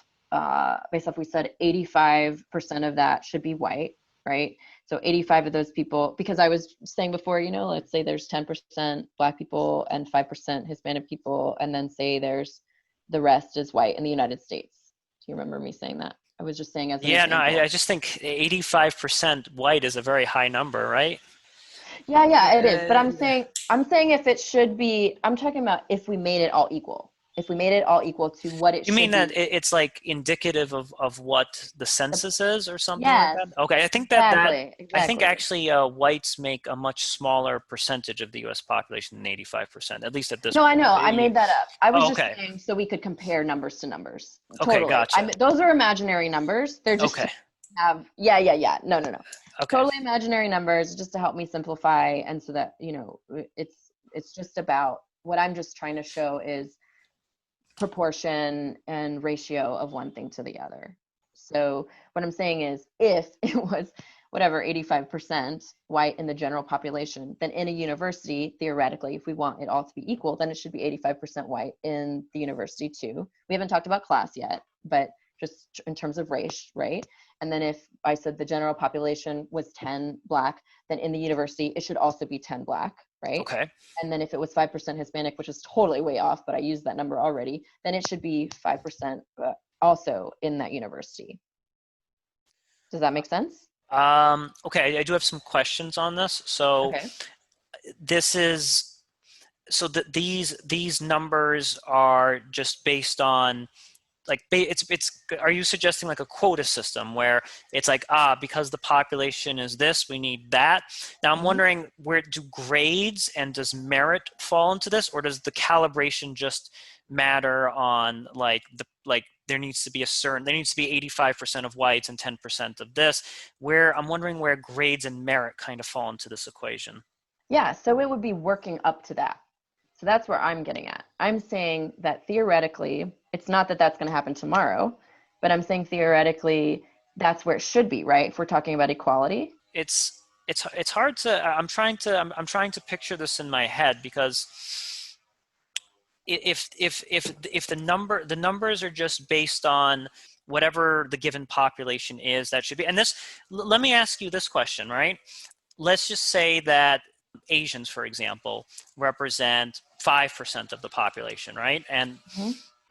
based off we said 85% of that should be white, right? So 85 of those people, because I was saying before, let's say there's 10% Black people and 5% Hispanic people, and then say there's the rest is white in the United States. Do you remember me saying that? I was just saying as an example. No, I just think 85% white is a very high number, right? Yeah, it is. But I'm saying if it should be, I'm talking about if we made it all equal. If we made it all equal to what it should be. You mean that it's like indicative of what the census is or something Yes, like that? Okay, I think exactly. I think actually whites make a much smaller percentage of the U.S. population than 85%, at least at this No, point. I know. I made that up. I was just okay. saying so we could compare numbers to numbers. Okay, Totally. gotcha. Those are imaginary numbers. They're just Okay. Yeah. No. Okay. Totally imaginary numbers, just to help me simplify, and so that it's just about what I'm just trying to show is proportion and ratio of one thing to the other. So what I'm saying is if it was whatever 85% white in the general population, then in a university, theoretically, if we want it all to be equal, then it should be 85% white in the university too. We haven't talked about class yet, but just in terms of race, right? And then if I said the general population was 10 Black, then in the university, it should also be 10 Black, right? Okay. And then if it was 5% Hispanic, which is totally way off, but I used that number already, then it should be 5% also in that university. Does that make sense? Okay, I do have some questions on this. So Okay. These numbers are just based on like are you suggesting like a quota system where it's like because the population is this, we need that? Now I'm wondering, where do grades and does merit fall into this, or does the calibration just matter on there needs to be 85% of whites and 10% of this? Where I'm wondering where grades and merit kind of fall into this equation. Yeah, so it would be working up to that. So that's where I'm getting at. I'm saying that theoretically, it's not that that's going to happen tomorrow, but I'm saying theoretically that's where it should be, right? If we're talking about equality. It's hard to, I'm trying to picture this in my head, because if the numbers are just based on whatever the given population is, that should be. And let me ask you this question, right? Let's just say that Asians, for example, represent 5% of the population, right? And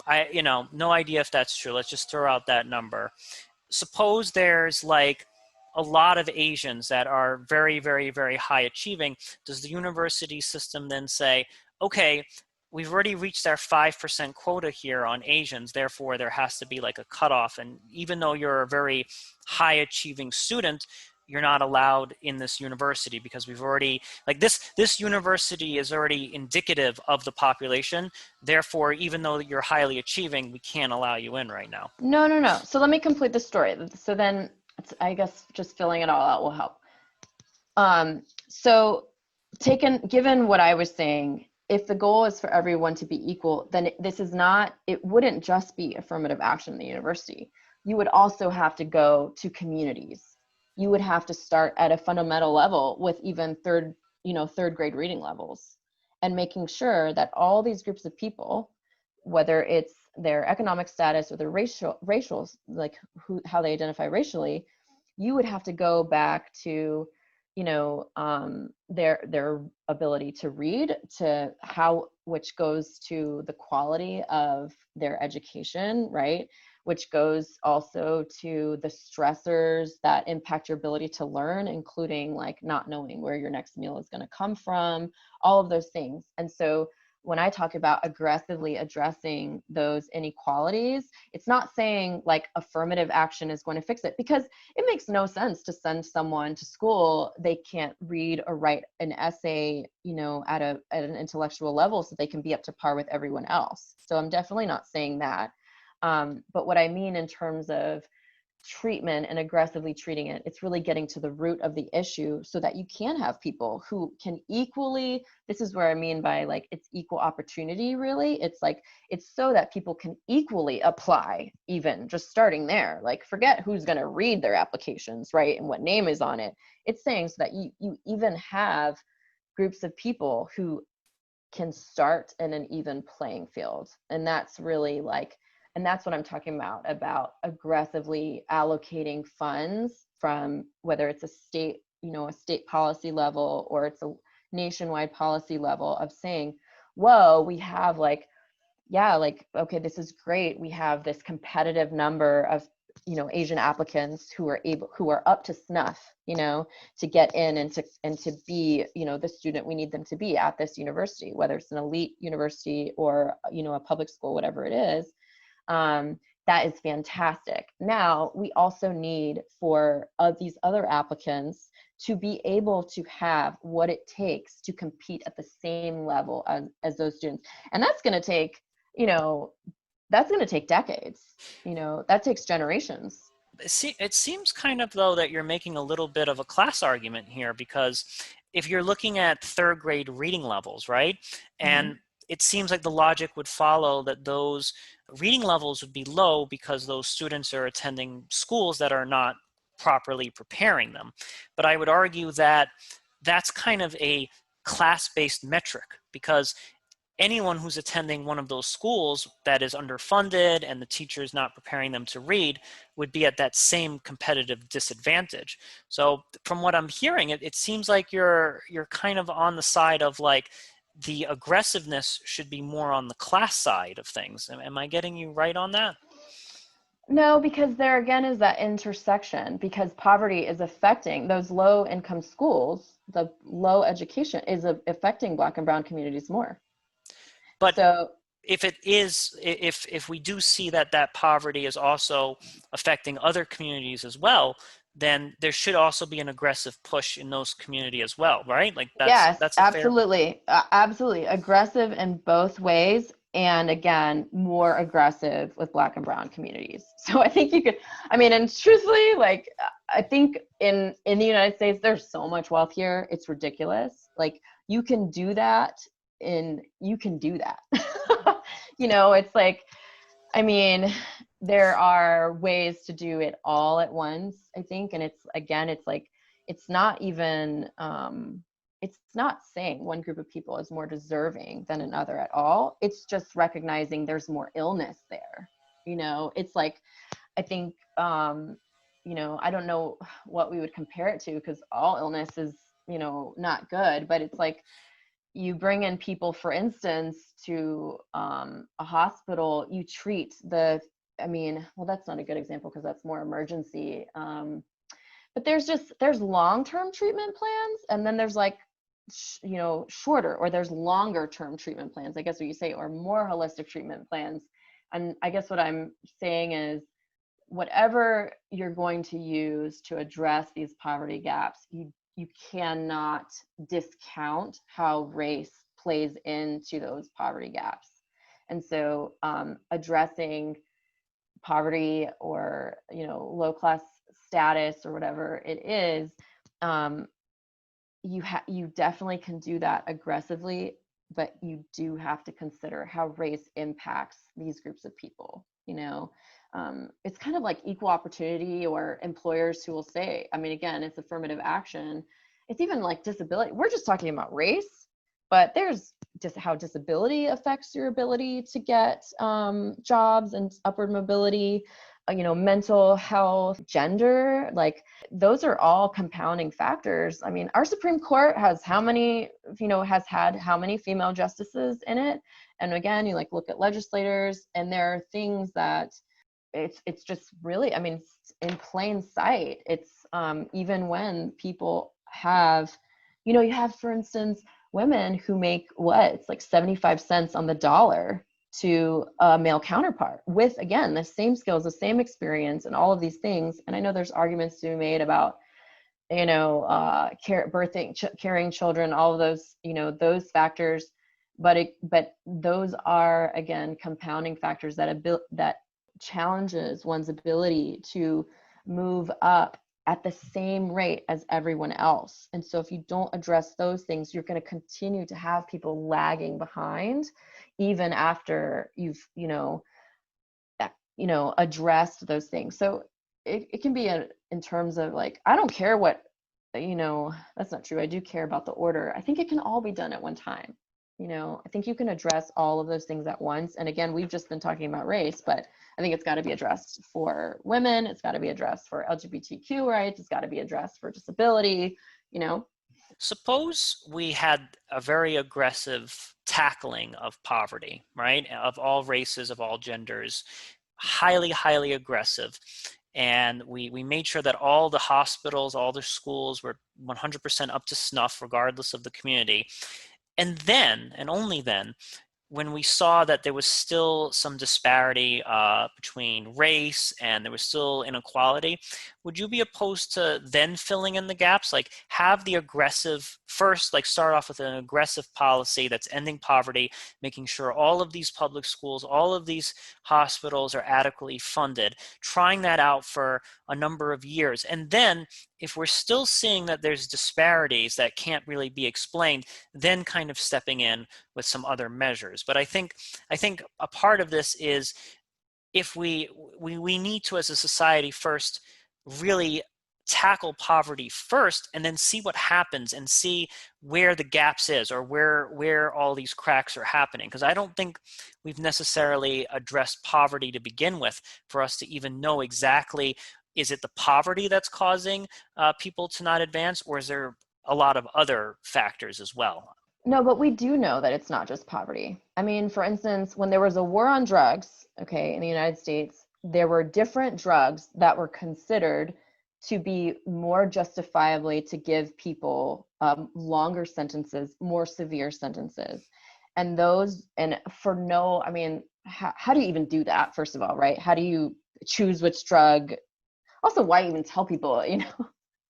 I, no idea if that's true. Let's just throw out that number. Suppose there's like a lot of Asians that are very, very, very high achieving. Does the university system then say, okay, we've already reached our 5% quota here on Asians, therefore there has to be like a cutoff. And even though you're a very high achieving student, you're not allowed in this university because we've already, like this university is already indicative of the population. Therefore, even though you're highly achieving, we can't allow you in right now. No. So let me complete the story. So then I guess just filling it all out will help. So given what I was saying, if the goal is for everyone to be equal, then it wouldn't just be affirmative action in the university. You would also have to go to communities. You would have to start at a fundamental level with even third grade reading levels, and making sure that all these groups of people, whether it's their economic status or their racial, like how they identify racially, you would have to go back to their ability to read, which goes to the quality of their education, right? Which goes also to the stressors that impact your ability to learn, including like not knowing where your next meal is going to come from, all of those things. And so when I talk about aggressively addressing those inequalities, it's not saying like affirmative action is going to fix it, because it makes no sense to send someone to school. They can't read or write an essay, at an intellectual level so they can be up to par with everyone else. So I'm definitely not saying that. But what I mean in terms of treatment and aggressively treating it, it's really getting to the root of the issue so that you can have people who can equally, this is where I mean by like, it's equal opportunity, really. It's like, it's so that people can equally apply, even just starting there. Like, forget who's going to read their applications, right? And what name is on it. It's saying so that you even have groups of people who can start in an even playing field. And that's really like, and that's what I'm talking about aggressively allocating funds from, whether it's a state policy level or it's a nationwide policy level, of saying, whoa, we have okay, this is great. We have this competitive number of, Asian applicants who are up to snuff, to get in and to be, the student we need them to be at this university, whether it's an elite university or, a public school, whatever it is. That is fantastic. Now, we also need for these other applicants to be able to have what it takes to compete at the same level as those students. And that's going to take, decades. That takes generations. It seems kind of, though, that you're making a little bit of a class argument here, because if you're looking at third grade reading levels, right? And it seems like the logic would follow that those reading levels would be low because those students are attending schools that are not properly preparing them. But I would argue that that's kind of a class-based metric, because anyone who's attending one of those schools that is underfunded and the teacher is not preparing them to read would be at that same competitive disadvantage. So from what I'm hearing, it seems like you're kind of on the side of like, the aggressiveness should be more on the class side of things. Am I getting you right on that? No, because there again is that intersection, because poverty is affecting those low income schools. The low education is affecting Black and brown communities more. But so if we do see that poverty is also affecting other communities as well, then there should also be an aggressive push in those communities as well, right? Like yes, that's a fair. absolutely. Absolutely aggressive in both ways. And again, more aggressive with Black and brown communities. So I think you could, and truthfully, like, I think in the United States, there's so much wealth here. It's ridiculous. Like, you can do that. It's like, there are ways to do it all at once, I think. And it's like, it's not even, it's not saying one group of people is more deserving than another at all. It's just recognizing there's more illness there. It's like, I think, I don't know what we would compare it to, because all illness is, not good, but it's like, you bring in people, for instance, to a hospital, you treat well, that's not a good example because that's more emergency. But there's long-term treatment plans, and then there's like shorter, or there's longer term treatment plans, I guess what you say, or more holistic treatment plans. And I guess what I'm saying is, whatever you're going to use to address these poverty gaps, you cannot discount how race plays into those poverty gaps. And so addressing poverty, or low class status, or whatever it is, you definitely can do that aggressively, but you do have to consider how race impacts these groups of people. It's kind of like equal opportunity, or employers who will say, I mean, again, it's affirmative action. It's even like disability. We're just talking about race, but there's just how disability affects your ability to get jobs and upward mobility, mental health, gender, like those are all compounding factors. I mean, our Supreme Court has has had how many female justices in it? And again, you look at legislators, and there are things that it's just really, I mean, it's in plain sight. It's even when people have, you have, for instance, women who make it's like 75 cents on the dollar to a male counterpart, with, again, the same skills, the same experience, and all of these things. And I know there's arguments to be made about, carrying children, all of those, those factors, but those are, again, compounding factors that challenges one's ability to move up at the same rate as everyone else. And so if you don't address those things, you're going to continue to have people lagging behind, even after you've addressed those things. So it can be in terms of like, I don't care what, that's not true. I do care about the order. I think it can all be done at one time. I think you can address all of those things at once. And again, we've just been talking about race, but I think it's got to be addressed for women. It's got to be addressed for LGBTQ rights. It's got to be addressed for disability, Suppose we had a very aggressive tackling of poverty, right? Of all races, of all genders, highly, highly aggressive. And we made sure that all the hospitals, all the schools were 100% up to snuff, regardless of the community. And then, and only then, when we saw that there was still some disparity between race and there was still inequality, would you be opposed to then filling in the gaps? Like, have the aggressive first, like start off with an aggressive policy that's ending poverty, making sure all of these public schools, all of these hospitals are adequately funded, trying that out for a number of years. And then if we're still seeing that there's disparities that can't really be explained, then kind of stepping in with some other measures. But I think a part of this is, if we need to, as a society, first really tackle poverty first, and then see what happens, and see where the gaps is, or where all these cracks are happening. Because I don't think we've necessarily addressed poverty to begin with for us to even know exactly, is it the poverty that's causing people to not advance, or is there a lot of other factors as well? No, but we do know that it's not just poverty. I mean, for instance, when there was a war on drugs, in the United States, there were different drugs that were considered to be more justifiably to give people longer sentences, more severe sentences. And I mean, how do you even do that, first of all, right? How do you choose which drug? Also, why even tell people,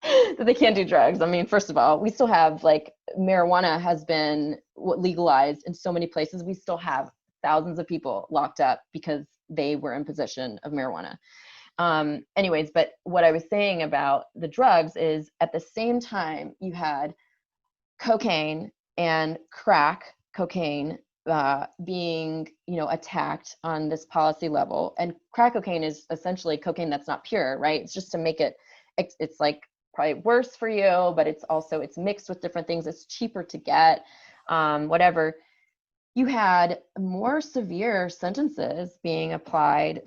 that they can't do drugs? I mean, first of all, we still have, like, marijuana has been legalized in so many places. We still have thousands of people locked up because they were in possession of marijuana. Anyways, but what I was saying about the drugs is, at the same time, you had cocaine and crack cocaine being, attacked on this policy level. And crack cocaine is essentially cocaine that's not pure, right? It's just to make it's like probably worse for you, but it's mixed with different things. It's cheaper to get, whatever. You had more severe sentences being applied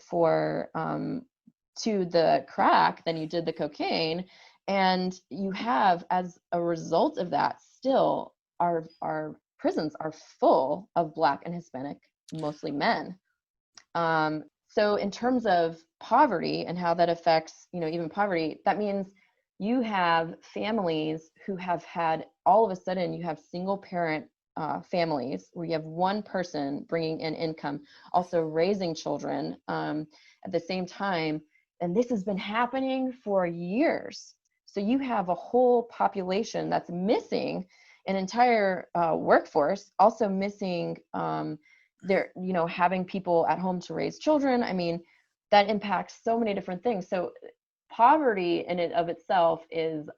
to the crack than you did the cocaine. And you have, as a result of that, still our prisons are full of Black and Hispanic, mostly men. So in terms of poverty and how that affects, even poverty, that means you have families who have had, all of a sudden you have single parent families where you have one person bringing in income, also raising children at the same time. And this has been happening for years. So you have a whole population that's missing an entire workforce, also missing having people at home to raise children. I mean, that impacts so many different things. So poverty in and of itself is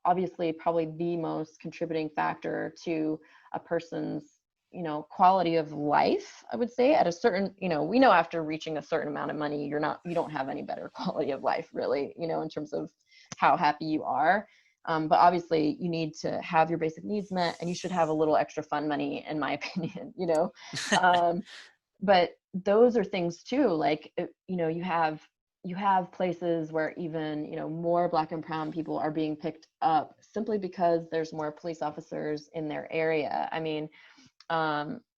obviously probably the most contributing factor to a person's quality of life, I would say. At a certain, we know after reaching a certain amount of money, you don't have any better quality of life really, in terms of how happy you are. But obviously you need to have your basic needs met, and you should have a little extra fun money, in my opinion. But those are things too, like, you have places where even, more Black and brown people are being picked up simply because there's more police officers in their area. I mean,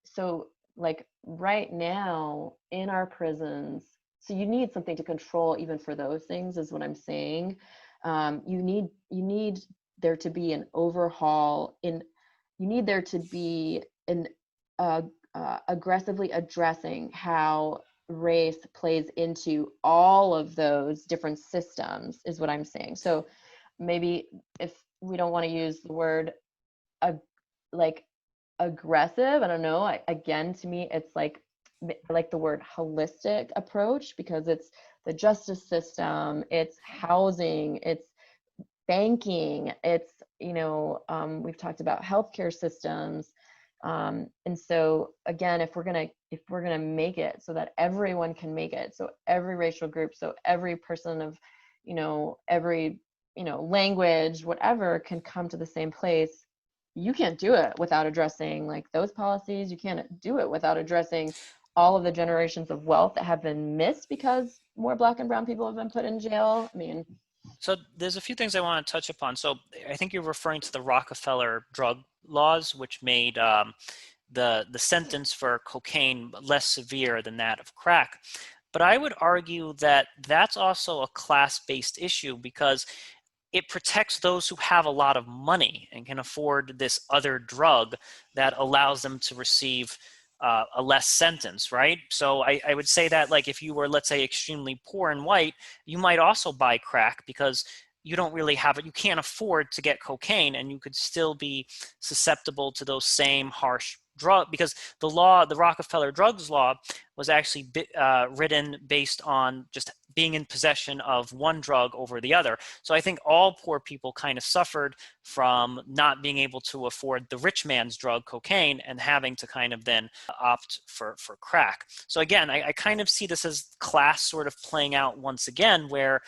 so like right now in our prisons, so you need something to control even for those things, is what I'm saying. You need there to be an overhaul you need there to be an aggressively addressing how race plays into all of those different systems, is what I'm saying. So maybe if we don't want to use the word like aggressive, I don't know, again, to me it's like the word holistic approach, because it's the justice system, it's housing, it's banking, it's we've talked about healthcare systems. And so again, if we're gonna make it so that everyone can make it, so every racial group, so every person of every language, whatever, can come to the same place, you can't do it without addressing like those policies. You can't do it without addressing all of the generations of wealth that have been missed because more Black and brown people have been put in jail. I mean, so there's a few things I want to touch upon. So I think you're referring to the Rockefeller drug laws, which made the sentence for cocaine less severe than that of crack. But I would argue that that's also a class-based issue, because it protects those who have a lot of money and can afford this other drug that allows them to receive a less sentence, right? So I would say that, like, if you were, let's say, extremely poor and white, you might also buy crack because you don't really have it. You can't afford to get cocaine, and you could still be susceptible to those same harsh drug, because the Rockefeller drugs law was actually written based on just being in possession of one drug over the other. So I think all poor people kind of suffered from not being able to afford the rich man's drug, cocaine, and having to kind of then opt for crack. So again, I kind of see this as class sort of playing out once again, where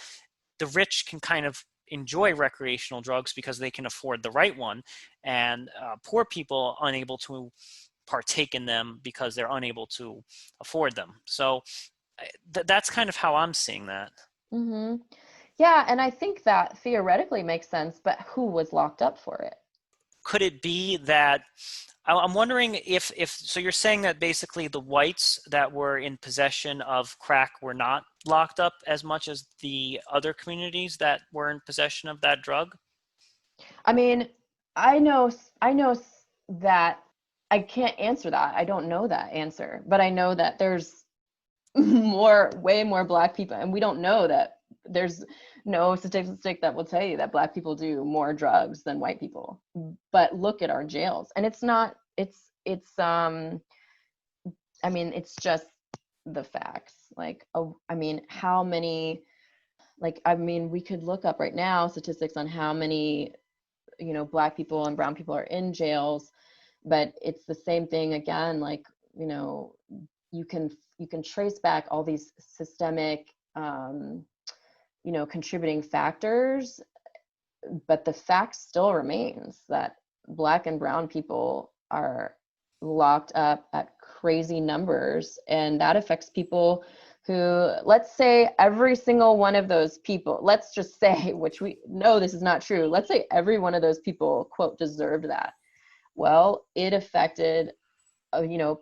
the rich can kind of enjoy recreational drugs because they can afford the right one, and poor people unable to partake in them because they're unable to afford them. So that's kind of how I'm seeing that. mm-hmm. Yeah, and I think that theoretically makes sense, but who was locked up for it? Could it be that I'm wondering if so you're saying that basically the whites that were in possession of crack were not locked up as much as the other communities that were in possession of that drug? I mean, I know that I can't answer that. I don't know that answer, but I know that there's way more Black people, and we don't know that there's no statistic that will tell you that Black people do more drugs than white people. But look at our jails, and it's I mean, it's just the facts. Like, oh, I mean, how many, like, I mean, we could look up right now statistics on how many, Black people and brown people are in jails, but it's the same thing again. Like, you can trace back all these systemic, contributing factors, but the fact still remains that Black and brown people are locked up at crazy numbers, and that affects people who, let's say every single one of those people, let's just say, which we know this is not true, let's say every one of those people, quote, deserved that. Well, it affected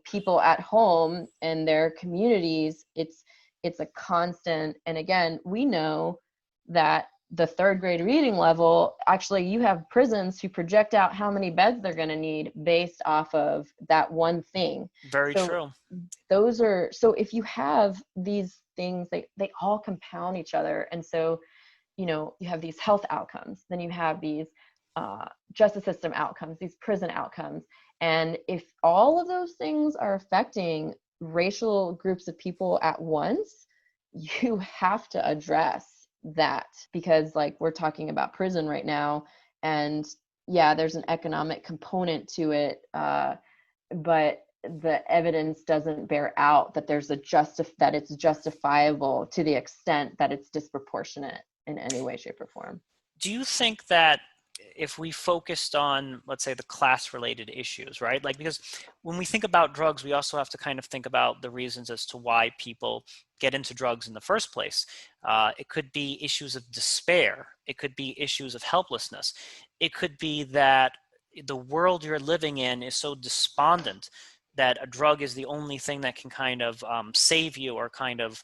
people at home and their communities. It's a constant. And again, we know that the third grade reading level, actually you have prisons who project out how many beds they're going to need based off of that one thing. Very So true. so if you have these things, they all compound each other. And so, you have these health outcomes, then you have these justice system outcomes, these prison outcomes. And if all of those things are affecting racial groups of people at once, you have to address that, because like we're talking about prison right now, and yeah, there's an economic component to it, but the evidence doesn't bear out that there's that it's justifiable to the extent that it's disproportionate in any way, shape, or form. Do you think that if we focused on, let's say, the class-related issues, right? Like, because when we think about drugs, we also have to kind of think about the reasons as to why people get into drugs in the first place. It could be issues of despair. It could be issues of helplessness. It could be that the world you're living in is so despondent that a drug is the only thing that can kind of save you or kind of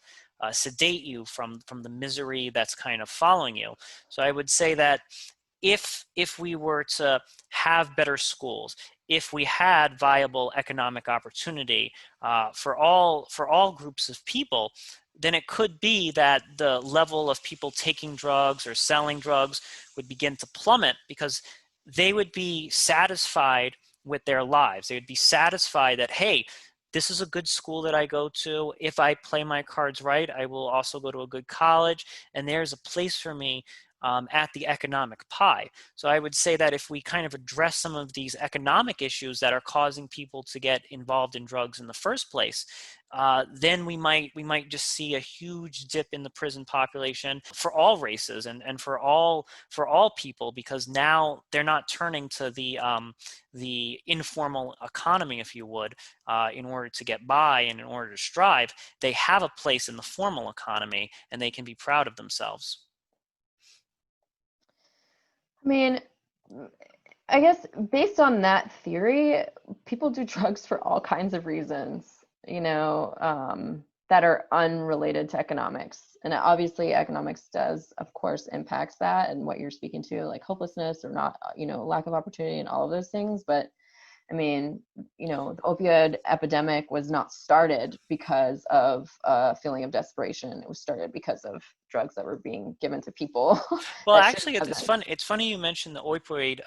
sedate you from the misery that's kind of following you. So I would say that if we were to have better schools, if we had viable economic opportunity for all groups of people, then it could be that the level of people taking drugs or selling drugs would begin to plummet, because they would be satisfied with their lives. They would be satisfied that, hey, this is a good school that I go to. If I play my cards right, I will also go to a good college, and there's a place for me at the economic pie. So I would say that if we kind of address some of these economic issues that are causing people to get involved in drugs in the first place, then we might just see a huge dip in the prison population for all races and for all people, because now they're not turning to the informal economy, if you would, in order to get by and in order to strive. They have a place in the formal economy, and they can be proud of themselves. I mean, I guess based on that theory, people do drugs for all kinds of reasons, that are unrelated to economics. And obviously, economics does, of course, impacts that and what you're speaking to, like hopelessness or not, lack of opportunity and all of those things. But I mean, the opioid epidemic was not started because of a feeling of desperation. It was started because of drugs that were being given to people Well, that shouldn't actually, have it's been. fun. It's funny you mentioned the opioid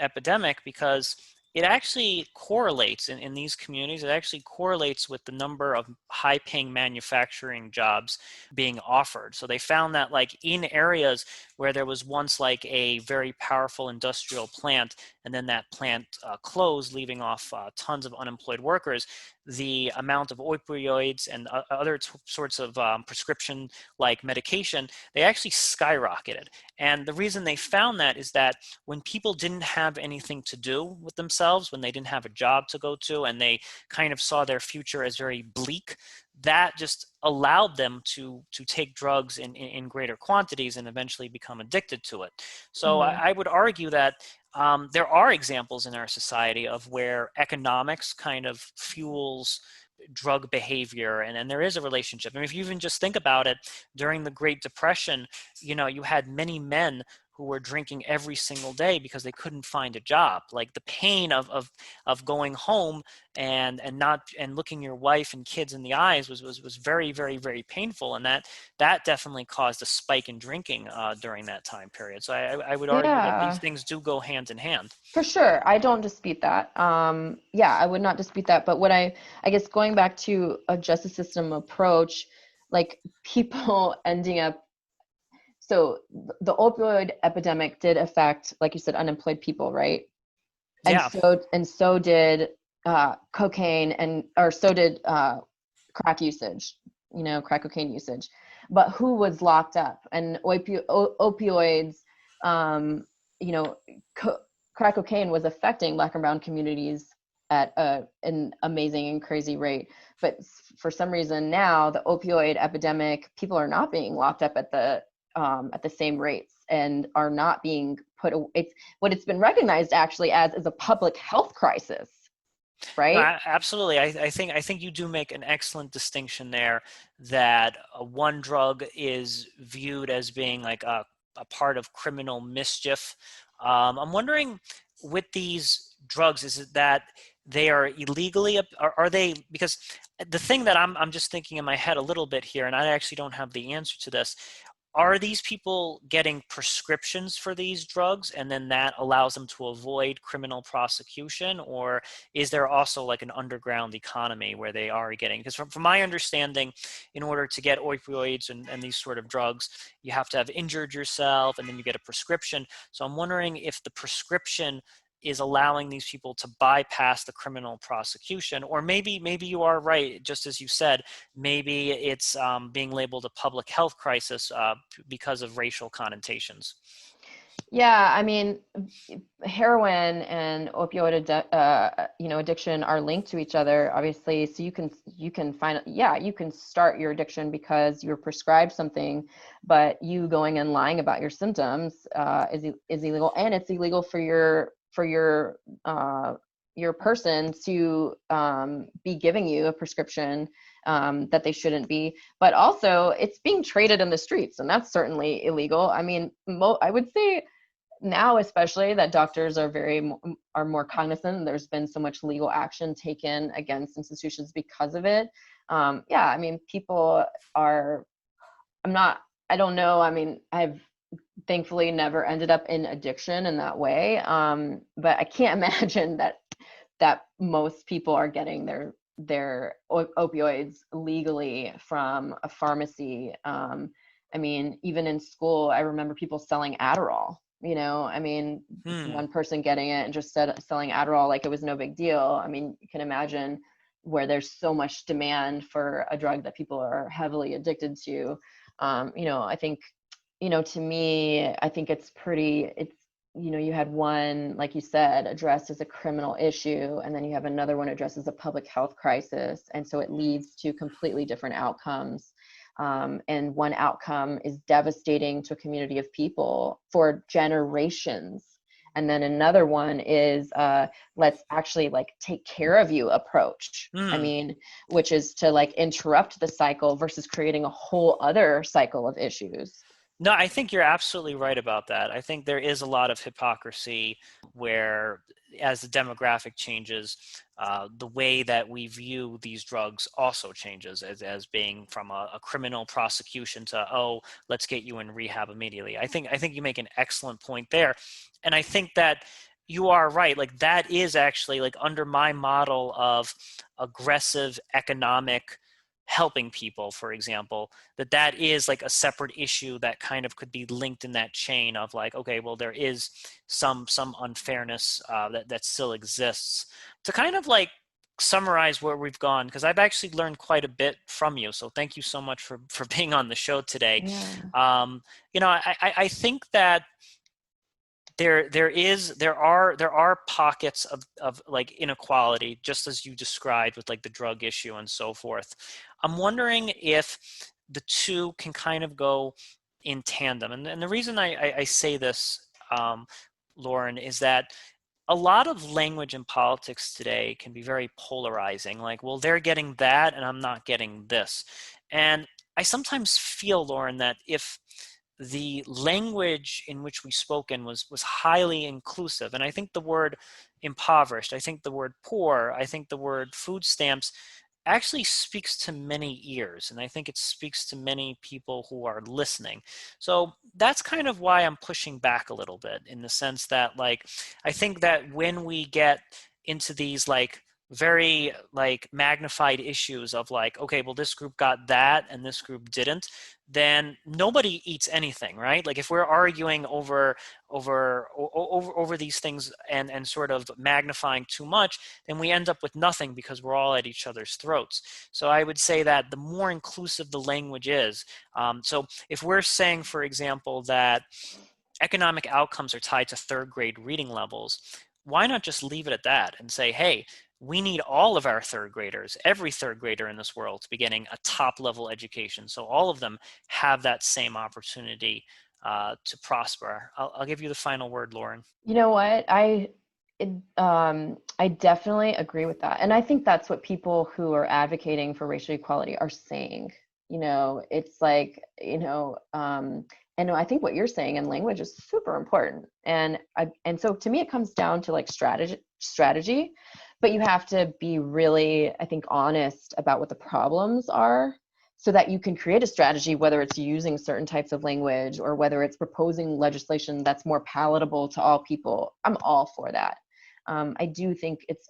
epidemic, because it actually correlates in these communities. It actually correlates with the number of high-paying manufacturing jobs being offered. So they found that, like, in areas where there was once like a very powerful industrial plant, and then that plant closed, leaving off tons of unemployed workers, the amount of opioids and other sorts of prescription like medication, they actually skyrocketed. And the reason they found that is that when people didn't have anything to do with themselves, when they didn't have a job to go to, and they kind of saw their future as very bleak, that just allowed them to take drugs in greater quantities and eventually become addicted to it. So Mhm. I would argue that there are examples in our society of where economics kind of fuels drug behavior, and there is a relationship. I mean, if you even just think about it, during the Great Depression, you had many men who were drinking every single day because they couldn't find a job. Like, the pain of going home and looking your wife and kids in the eyes was very, very, very painful, and that definitely caused a spike in drinking during that time period. So I would argue that these Yeah, things do go hand in hand. for sure. I don't dispute that. Yeah, I would not dispute that. But what I guess going back to a justice system approach, like people ending up, so the opioid epidemic did affect, like you said, unemployed people, right? And Yeah. so did cocaine, or so did crack usage, crack cocaine usage. But who was locked up? And opioids, um, you know, crack cocaine was affecting Black and brown communities at an amazing and crazy rate. But for some reason now, the opioid epidemic, people are not being locked up at the same rates, and are not being put. It's what it's been recognized actually as is a public health crisis, No, right? absolutely. I think you do make an excellent distinction there, that one drug is viewed as being like a part of criminal mischief. I'm wondering, with these drugs, is it that they are illegally, are they, because the thing that I'm just thinking in my head a little bit here, and I actually don't have the answer to this, are these people getting prescriptions for these drugs and then that allows them to avoid criminal prosecution? Or is there also like an underground economy where they are getting, because from my understanding, in order to get opioids and these sort of drugs, you have to have injured yourself and then you get a prescription. So I'm wondering if the prescription is allowing these people to bypass the criminal prosecution, or maybe you are right, just as you said, maybe it's being labeled a public health crisis because of racial connotations. Yeah, I mean, heroin and addiction are linked to each other, obviously. So you can find, yeah, you can start your addiction because you're prescribed something, but you going and lying about your symptoms is illegal, and it's illegal for your person to be giving you a prescription that they shouldn't be. But also, it's being traded in the streets, and that's certainly illegal. I mean, I would say now, especially, that doctors are more cognizant. There's been so much legal action taken against institutions because of it. Yeah, I mean, people are. I don't know. I mean, I've thankfully never ended up in addiction in that way. But I can't imagine that most people are getting their opioids legally from a pharmacy. I mean, even in school, I remember people selling Adderall. I mean, one person getting it and just selling Adderall like it was no big deal. I mean, you can imagine where there's so much demand for a drug that people are heavily addicted to. I think, to me, I think it's you had one, like you said, addressed as a criminal issue, and then you have another one addressed as a public health crisis. And so it leads to completely different outcomes. And one outcome is devastating to a community of people for generations. And then another one is let's actually take care of you approach. I mean, which is to interrupt the cycle versus creating a whole other cycle of issues. No, I think you're absolutely right about that. I think there is a lot of hypocrisy where, as the demographic changes, the way that we view these drugs also changes as being from a criminal prosecution to, oh, let's get you in rehab immediately. I think you make an excellent point there. And I think that you are right. Like, that is actually, like, under my model of aggressive economic helping people, for example, that is like a separate issue that kind of could be linked in that chain of like, okay, well, there is some unfairness that still exists. To kind of like summarize where we've gone, because I've actually learned quite a bit from you, so thank you so much for being on the show today. Yeah. I think that there are pockets of like inequality, just as you described with like the drug issue and so forth. I'm wondering if the two can kind of go in tandem. And the reason I say this, Lauren, is that a lot of language in politics today can be very polarizing. Like, well, they're getting that and I'm not getting this. And I sometimes feel, Lauren, that if the language in which we spoken was highly inclusive, and I think the word impoverished, I think the word poor, I think the word food stamps actually speaks to many ears, and I think it speaks to many people who are listening. So that's kind of why I'm pushing back a little bit, in the sense that, like, I think that when we get into these like very like magnified issues of like, okay, well, this group got that and this group didn't, then nobody eats anything, right? Like, if we're arguing over these things and sort of magnifying too much, then we end up with nothing because we're all at each other's throats. So I would say that the more inclusive the language is, so if we're saying, for example, that economic outcomes are tied to third grade reading levels, why not just leave it at that and say, hey, we need all of our third graders, every third grader in this world, to be getting a top level education, so all of them have that same opportunity to prosper. I'll give you the final word, Lauren. You know what? I definitely agree with that. And I think that's what people who are advocating for racial equality are saying. It's like, And I think what you're saying in language is super important. And so to me, it comes down to like strategy, but you have to be really, I think, honest about what the problems are so that you can create a strategy, whether it's using certain types of language or whether it's proposing legislation that's more palatable to all people. I'm all for that. I do think it's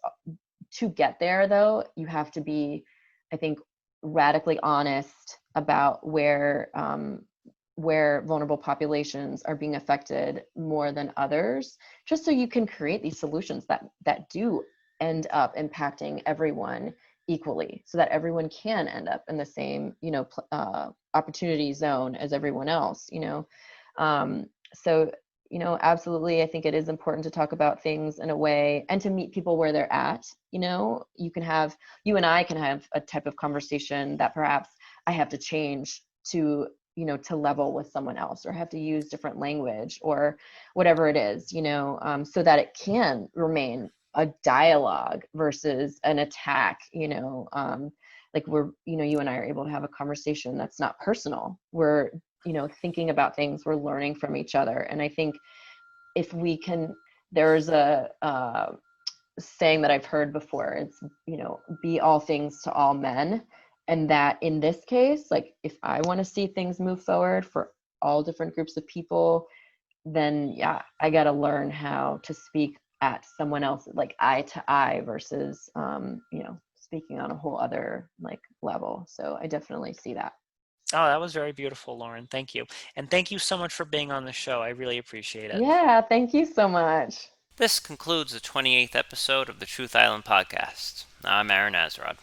to get there, though, you have to be, I think, radically honest about where vulnerable populations are being affected more than others, just so you can create these solutions that do end up impacting everyone equally, so that everyone can end up in the same, opportunity zone as everyone else. So absolutely, I think it is important to talk about things in a way and to meet people where they're at. You and I can have a type of conversation that perhaps I have to change to level with someone else, or have to use different language or whatever it is, so that it can remain a dialogue versus an attack. Like you and I are able to have a conversation that's not personal. We're, thinking about things, we're learning from each other. And I think if we can, there's a saying that I've heard before. It's, be all things to all men. And that in this case, like if I want to see things move forward for all different groups of people, then yeah, I got to learn how to speak at someone else, like eye to eye versus, speaking on a whole other like level. So I definitely see that. Oh, that was very beautiful, Lauren. Thank you. And thank you so much for being on the show. I really appreciate it. Yeah, thank you so much. This concludes the 28th episode of the Truth Island podcast. I'm Aaron Azrod.